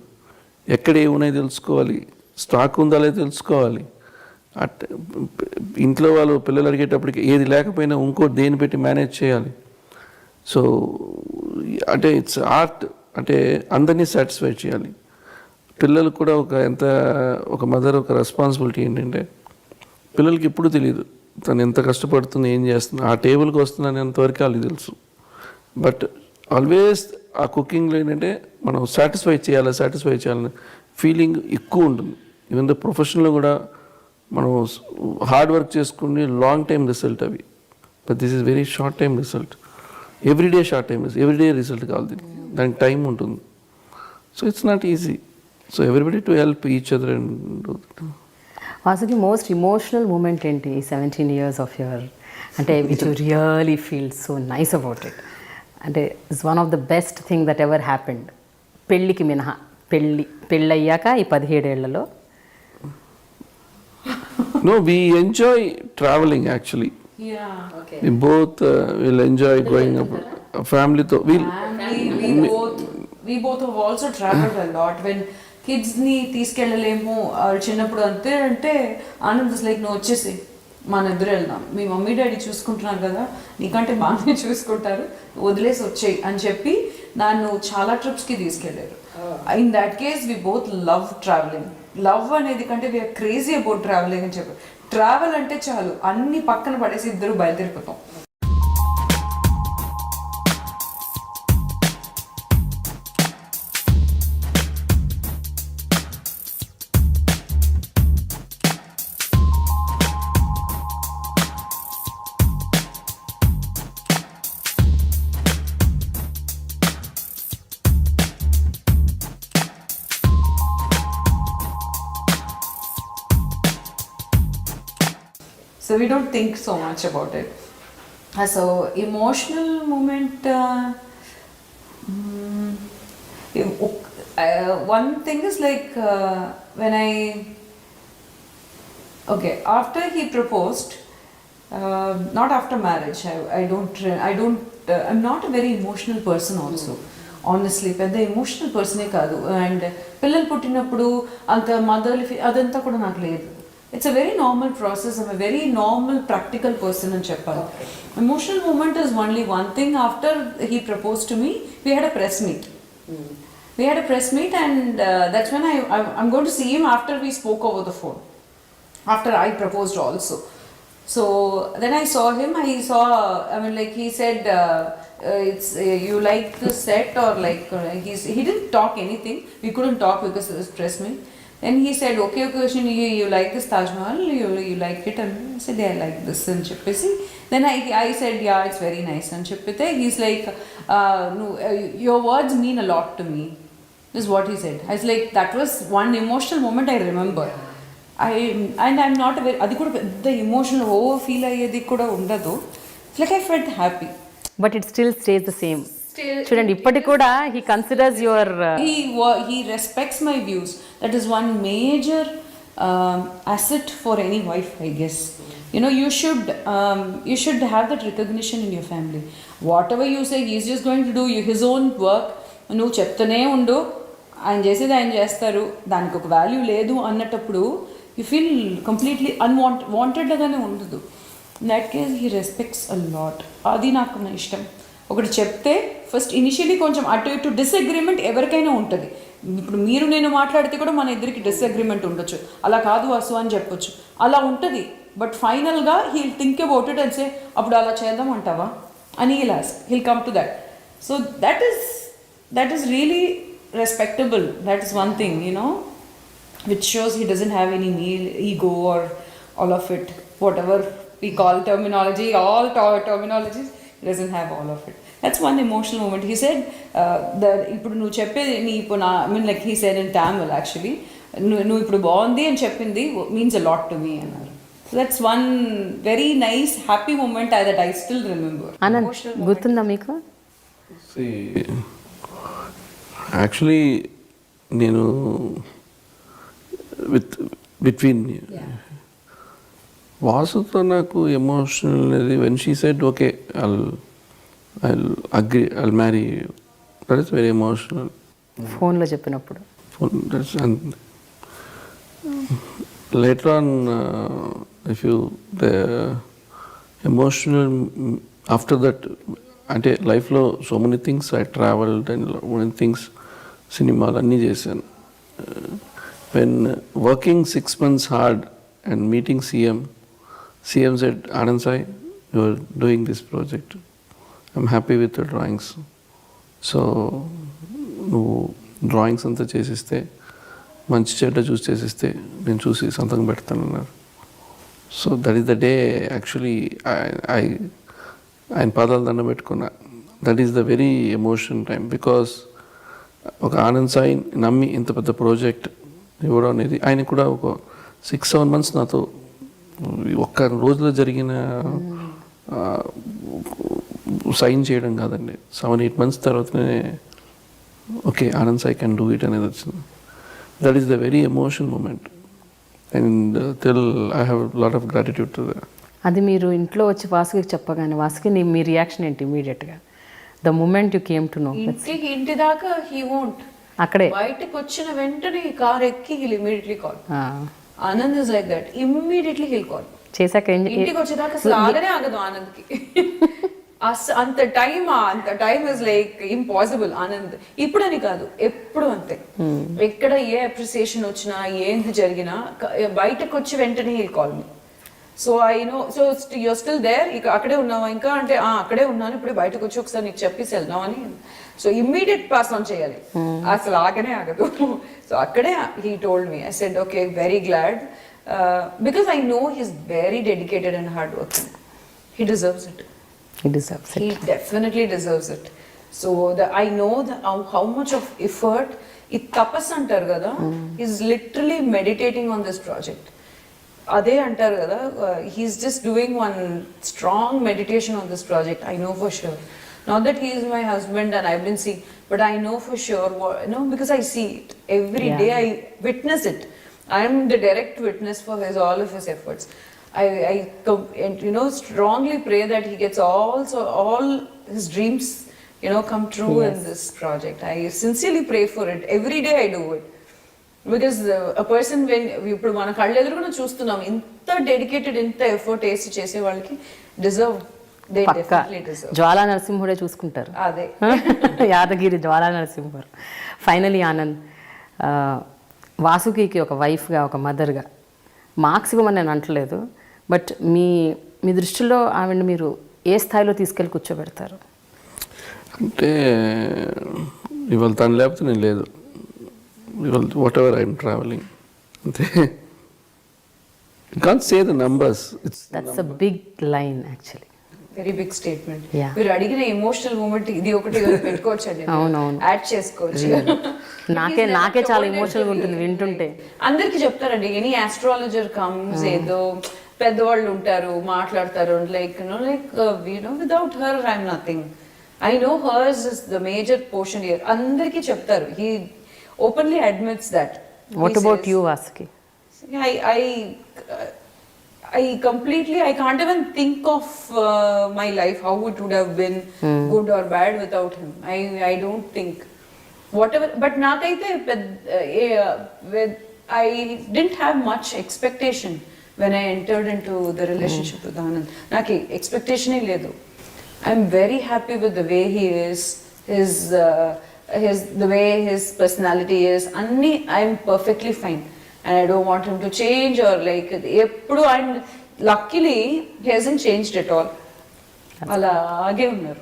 ఎక్కడ ఏమున్నాయి తెలుసుకోవాలి, స్టాక్ ఉందా లేదో తెలుసుకోవాలి. ఇంట్లో వాళ్ళు పిల్లలు అడిగేటప్పటికి ఏది లేకపోయినా ఇంకో దేని పెట్టి మేనేజ్ చేయాలి. సో అంటే ఇట్స్ ఆర్ట్. అంటే అందరినీ సాటిస్ఫై చేయాలి. పిల్లలకు కూడా ఒక మదర్ ఒక రెస్పాన్సిబిలిటీ ఏంటంటే, పిల్లలకి ఎప్పుడు తెలియదు తను ఎంత కష్టపడుతుంది, ఏం చేస్తుంది, ఆ టేబుల్కి వస్తుందని ఎంతవరకు వాళ్ళకి తెలుసు. బట్ ఆల్వేస్ ఆ కుకింగ్లో ఏంటంటే మనం సాటిస్ఫై చేయాలని ఫీలింగ్ ఎక్కువ ఉంటుంది. ఈవెన్ ద ప్రొఫెషన్లో కూడా మనం హార్డ్ వర్క్ చేసుకుని లాంగ్ టైం రిజల్ట్ అవి, but this is very short time result. Everyday short time everyday result కావాలి, దానికి టైం ఉంటుంది. So it's not easy. So everybody to help each other and do that. Vasuki most emotional moment ఏంటి 17 years of your, అంటే which you really feel so nice about it, అంటే it's one of the best thing that ever happened, పెళ్ళికి మినహా, పెళ్ళయ్యాక ఈ 17 ఏళ్లలో? No, we enjoy traveling actually. We both will enjoy going up family to we both have also traveled a lot. When kids ని తీసుకెళ్ళలేము చిన్నప్పుడు అంతే అంటే Anand is like నువ్వు వచ్చేసి మన ఇద్దరు వెళ్దాం, మీ మమ్మీ డాడీ చూసుకుంటున్నారు కదా, నీకంటే బాగానే చూసుకుంటారు, వదిలేసి వచ్చేయి అని చెప్పి నన్ను చాలా ట్రిప్స్కి తీసుకెళ్ళారు. In that case we both love travelling. Love అనేది కంటే వీఆర్ క్రేజీ అబౌట్ ట్రావెలింగ్ అని చెప్పి, ట్రావెల్ అంటే చాలు అన్ని పక్కన పడేసి ఇద్దరు బయలుదేరిపోతాం. So we don't think so much about it. So emotional moment. One thing is like when after he proposed, not after marriage. I'm not a very emotional person also. Honestly, పెద్ద emotional పర్సనే కాదు. And పిల్లలు పుట్టినప్పుడు అంత motherly అదంతా కూడా నాకు లేదు. It's a very normal process. I'm a very normal, practical person in Chepal. Emotional moment is only one thing. After he proposed to me, we had a press meet. We had a press meet, and that's when I'm going to see him after we spoke over the phone. After I proposed also. So then I saw him. He said, "It's you like the set or like?" He didn't talk anything. We couldn't talk because it was press meet. Then he said, okay, you like this Taj Mahal, you like it? And I said, yeah, I like this and cheppesi. Then I said, yeah, it's very nice and cheppite. He's like, no, your words mean a lot to me, is what he said. I was like, that was one emotional moment I remember. I'm not a very, adi kuda the emotional over feel ayyedi kuda undadu. It's like I felt happy. But it still stays the same. చూడండి ఇప్పటికి కూడా he considers your he respects my views. That is one major asset for any wife, I guess. You know, you should have that recognition in your family. Whatever you say, he's just going to do his own work. నువ్వు చెప్తూనే ఉండు, ఆయన చేసేది ఆయన చేస్తారు, దానికి ఒక value లేదు అన్నటప్పుడు యూ ఫీల్ కంప్లీట్లీ వాంటెడ్గానే ఉండదు. In that case he respects a lot. అది నాకు నా ఇష్టం. ఒకటి చెప్తే ఫస్ట్ ఇనిషియలీ కొంచెం అటు ఇటు డిసగ్రిమెంట్ ఎవరికైనా ఉంటుంది. ఇప్పుడు మీరు నేను మాట్లాడితే కూడా మన ఇద్దరికి డిసగ్రిమెంట్ ఉండొచ్చు, అలా కాదు అసు అని చెప్పొచ్చు, అలా ఉంటుంది. బట్ ఫైనల్గా he'll think about it and say అప్పుడు అలా చేద్దాం అంటావా అని he'll come to that. So that is really respectable. That is one thing, you know, which shows he doesn't have any ego or all of it, whatever we call terminology, all terminologies. He doesn't have all of it. That's one emotional moment. He said that ఇప్పుడు నువ్వు చెప్పేది నీ ఇప్పుడు నా I mean like he said in Tamil actually, నువ్వు ఇప్పుడు బాగుంది అని చెప్పింది means a lot to me అన్నారు. So that's one very nice happy moment that I still remember. Anand గుర్తుందా మీకు? See, actually నేను బిట్వీన్ వాసుతో నాకు ఎమోషనల్ అనేది when she said okay I'll agree, I'll marry you. That is very emotional. ఫోన్లో చెప్పినప్పుడు. And later on, if you the emotional after that, అంటే లైఫ్లో so many things I travelled and many things సినిమాలు అన్నీ చేశాను. When working 6 months hard and meeting CM said, Anand Sai, you are doing this project. I'm happy with the drawings. So నువ్వు drawings అంతా చేసిస్తే మంచి చెడ్డ చూసి చేసిస్తే నేను చూసి సంతకం పెడతానన్నారు. So that is the day actually ఆయన పాదాలు దండం పెట్టుకున్నా. That is the very emotion time. Because ఒక ఆనంద్ సాయి నమ్మి ఇంత పెద్ద ప్రాజెక్ట్ ఇవ్వడం అనేది, ఆయన కూడా ఒక 6-7 months నాతో ఒక్క రోజులో జరిగిన సైన్ చేయడం కాదండి, 7-8 months తర్వాతనే okay Anand Sai can do it అనేది వచ్చింది. That is the very emotional moment and till I have lot of gratitude to that. అది మీరు ఇంట్లో వచ్చి వాసుకి చెప్పగానే వాసుకి మీ రియాక్షన్ ఏంటి ఇమీడియట్గా the moment you came to know? ఇంటి దాకా హీ వోంట్, అక్కడే బయటకు వచ్చిన వెంటనే కార్ ఎక్కి he'll immediately call. Anand is like that, immediately he'll call. చేశాక ఇంటికి వచ్చేదాకా అసలు ఆగనే ఆగదు ఆనంద్కి. అంత time is like impossible Anand. ఇప్పుడని కాదు, ఎప్పుడు అంతే. ఎక్కడ ఏ అప్రిసియేషన్ వచ్చినా ఏంది జరిగినా బయటకు వచ్చి వెంటనే he'll call me. So I know, so you're still there, ఇక అక్కడే ఉన్నావా ఇంకా అంటే అక్కడే ఉన్నాను, ఇప్పుడు బయటకు వచ్చి ఒకసారి నీకు చెప్పేసి వెళ్దాం అని. సో ఇమ్మీడియట్ పాస్ ఆన్ చేయాలి, అసలు ఆగనే ఆగదు. సో అక్కడే he told me, I said okay very glad because I know he's very dedicated and hard working. He deserves it. He definitely deserves it. So I know how much of effort it tapas antar kada. He's literally meditating on this project. Ade antar kada, he's just doing one strong meditation on this project. I know for sure. Not that he is my husband and I've been seeing, but I know for sure, because I see it every day. I witness it. I am the direct witness for all of his efforts. I strongly pray that he gets all his dreams, come true in this project. I sincerely pray for it. Every day I do it. Because a person, when ఇప్పుడు మన కళ్ళ ఎదురుగా చూస్తున్నాం, ఇంత dedicated, ఇంత effort వేసి చేసే వాళ్ళకి డిజర్వ్, దే డెఫినెట్లీ డిజర్వ్. జ్వాలా నరసింహుడే చూసుకుంటారు. అదే యాదగిరి జ్వాలా నరసింహుడు. ఫైనలీ ఆనంద్, వాసుకి ఒక వైఫ్గా, ఒక మదర్గా మార్క్స్ ఇవ్వమని నేను అంటలేదు, బట్ మీ దృష్టిలో ఆవిడ మీరు ఏ స్థాయిలో తీసుకెళ్ళి కూర్చోబెడతారు? అంటే ఇవాళ తను లేకపోతే నేను లేదు, ఇవాళ వాట్ ఎవర్ ఐఎమ్ ట్రావెలింగ్ అంతే. Can't say the numbers, that's a big line actually. Very big statement. Yeah. మీరు అడిగిన ఎమోషనల్ మూమెంట్ ఇది ఒకటి పెట్టుకోవచ్చండి, అవునవును, యాడ్ చేసుకోవచ్చు. నాకే చాలా ఎమోషనల్గా ఉంటుంది వింటుంటే. అందరికి చెప్తారండి, ఎనీ ఆస్ట్రాలజర్ కమ్స్, ఏదో పెద్దవాళ్ళు ఉంటారు మాట్లాడతారు, like without her I'm nothing. I know hurts is the major portion here. అందరికి చెప్తారు. He openly admits that. What about you Vasuki? I can't even think of my life, how it would have been, good or bad without him. I don't think. Whatever, but nakaithe I didn't have much expectation when I entered into the relationship with Anand. Naki expectation e ledu. I'm very happy with the way he is, the way his personality is. Anni I'm perfectly fine. And I don't want him to change or like eppudu. And luckily he hasn't changed at all. అలాగే ఉన్నారు.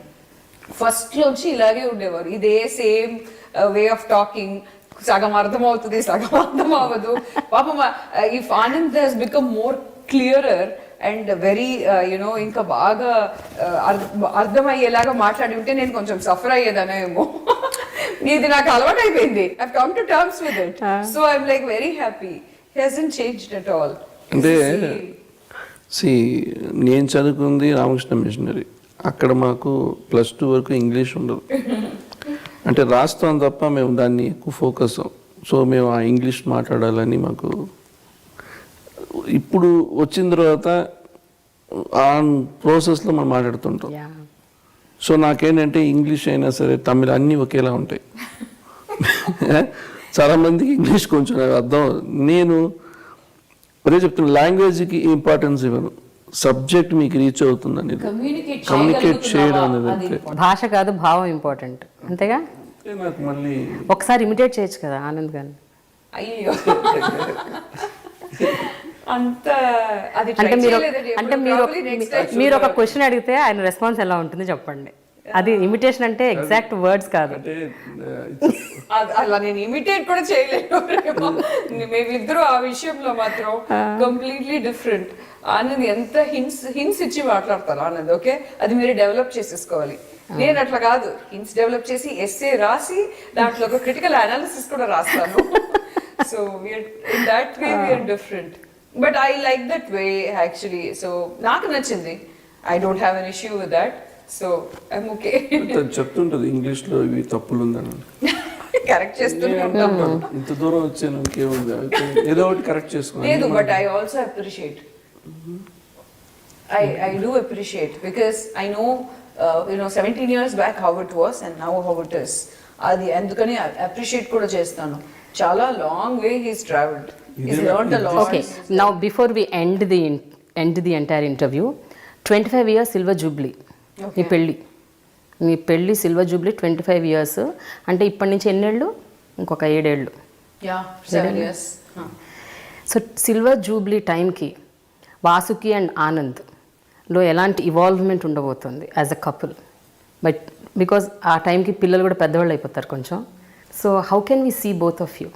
First లోంచి ఇలాగే ఉండేవారు, ఇదే same way of talking. సగం అర్థం అవుతుంది, సగం అర్థం అవ్వదు. పాపం if Anand he's become more clearer and very ఇంకా బాగా అర్థమయ్యేలాగా మాట్లాడి ఉంటే నేను కొంచెం సఫర్ అయ్యేదనేమో. ఇది నాకు అలవాటు అయిపోయింది. I've come to terms with it. So I'm like very happy. He hasn't changed at all. అంటే నేను చదువుకుంది రామకృష్ణ మిషనరీ. అక్కడ మాకు +2 వరకు ఇంగ్లీష్ ఉండదు. అంటే రాస్తాం తప్ప మేము దాన్ని ఎక్కువ ఫోకస్. సో మేము ఆ ఇంగ్లీష్ మాట్లాడాలని మాకు ఇప్పుడు వచ్చిన తర్వాత ఆ ప్రాసెస్లో మనం మాట్లాడుతుంటాం. సో నాకేంటంటే ఇంగ్లీష్ అయినా సరే తమిళ అన్నీ ఒకేలా ఉంటాయి. చాలామందికి ఇంగ్లీష్ కొంచెం అర్థం. నేను అదే చెప్తున్నా, లాంగ్వేజ్కి ఇంపార్టెన్స్ ఇవ్వను, సబ్జెక్ట్ మీకు రీచ్ అవుతుంది అనేది, కమ్యూనికేట్ చేయడం అనేది. భాష కాదు, భావం ఇంపార్టెంట్, అంతేగా. నాకు మళ్ళీ ఒకసారి ఇమిటేట్ చేయొచ్చు కదా ఆనంద్ గారిని. అయ్యో అంత అంటే మీరు ఒక క్వశ్చన్ అడిగితే ఆయన రెస్పాన్స్ ఎలా ఉంటుంది చెప్పండి. అది ఇమిటేషన్ అంటే ఎగ్జాక్ట్ వర్డ్స్ కాదు. అంటే అలా నేను ఇమిటేట్ కూడా చేయలేను. మేమిద్దరు ఆ విషయంలో మాత్రం కంప్లీట్లీ డిఫరెంట్. ఆనంద్ ఎంత హింట్స్ ఇచ్చి మాట్లాడతాను ఆనంద్, ఓకే, అది మీరు డెవలప్ చేసేసుకోవాలి. నేను అట్లా కాదు, హింట్స్ డెవలప్ చేసి ఎస్సే రాసి దాంట్లో ఒక క్రిటికల్ అనాలిసిస్ కూడా రాస్తాను. So in that way we're different, but I like that way actually. సో నాకు నచ్చింది, I don't have an issue with that. So I'm okay. తను చెప్తుంటది ఇంగ్లీష్ లో ఇవి తప్పులు ఉందని, కరెక్ట్ చేస్తూనే ఉంటాం. ఇంత దూరం వచ్చాను ఇంకేముంది, ఏదో ఒకటి కరెక్ట్ చేసుకున్నాను. లేదు, but I also appreciate. I do appreciate because I know 17 years back how it was and now how it is. అది అందుకని అప్రిషియేట్ కూడా చేస్తాను. చాలా long way he's travelled, he's learned a lot. Okay, now before we end the entire interview, 25 years silver jubilee మీ పెళ్ళి silver Jubilee 25 years అంటే ఇప్పటి నుంచి ఎన్నేళ్ళు? ఇంకొక 7 ఏళ్ళు. Yeah, 7 years. So silver jubilee టైంకి వాసుకి అండ్ ఆనంద్లో ఎలాంటి ఇవాల్వ్మెంట్ ఉండబోతుంది as a couple? But because ఆ టైంకి పిల్లలు కూడా పెద్దవాళ్ళు అయిపోతారు కొంచెం. So how can we see both of you?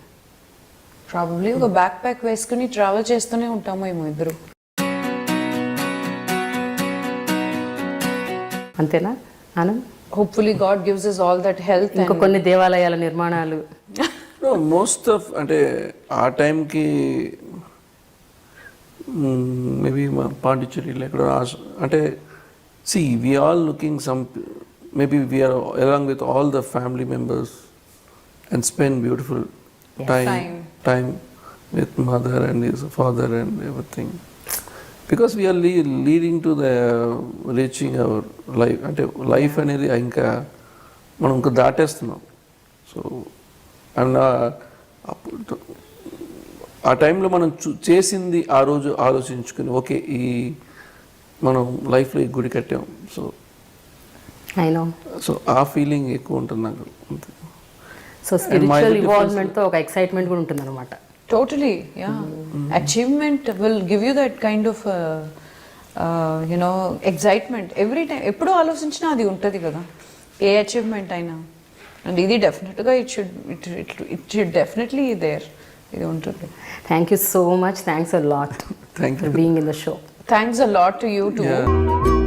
Probably ఒక బ్యాక్ ప్యాక్ వేసుకుని ట్రావెల్ చేస్తూనే ఉంటామేమో ఇద్దరు. అంతేనా Anand? Hopefully God gives us all that health. ఇంకా కొన్ని దేవాలయాల నిర్మాణాలు. మోస్ట్ ఆఫ్ అంటే ఆ టైంకి మేబీ మా పాండిచ్చేరిలో ఎక్కడ అంటే see we all looking some maybe we are along with all the family members and spend beautiful time with mother and his father and everything, because we are leading to the reaching our life. అంటే life అనేది ఇంకా మనం ఇంకా దాటేస్తున్నాం. So and ఆ టైంలో మనం చేసింది ఆ రోజు ఆలోచించుకుని ఓకే ఈ మనం లైఫ్లో ఈ గుడి కట్టాం. సో ఆ ఫీలింగ్ ఎక్కువ ఉంటుంది నాకు. సో స్పిరిచువల్ ఇన్వాల్వ్మెంట్తో ఒక ఎక్సైట్మెంట్ కూడా ఉంటుంది అనమాట. Totally, yeah. Achievement will give you that kind of excitement every time. ఎప్పుడు ఆలోచించినా అది ఉంటుంది కదా, ఏ అచీవ్మెంట్ అయినా. అండ్ ఇది డెఫినెట్గా ఇట్ షుడ్ డెఫినెట్లీ దేర్, ఇది ఉంటుంది. Thank you so much. Thanks a lot Thank you. For being in the show. Thanks a lot to you too. Yeah.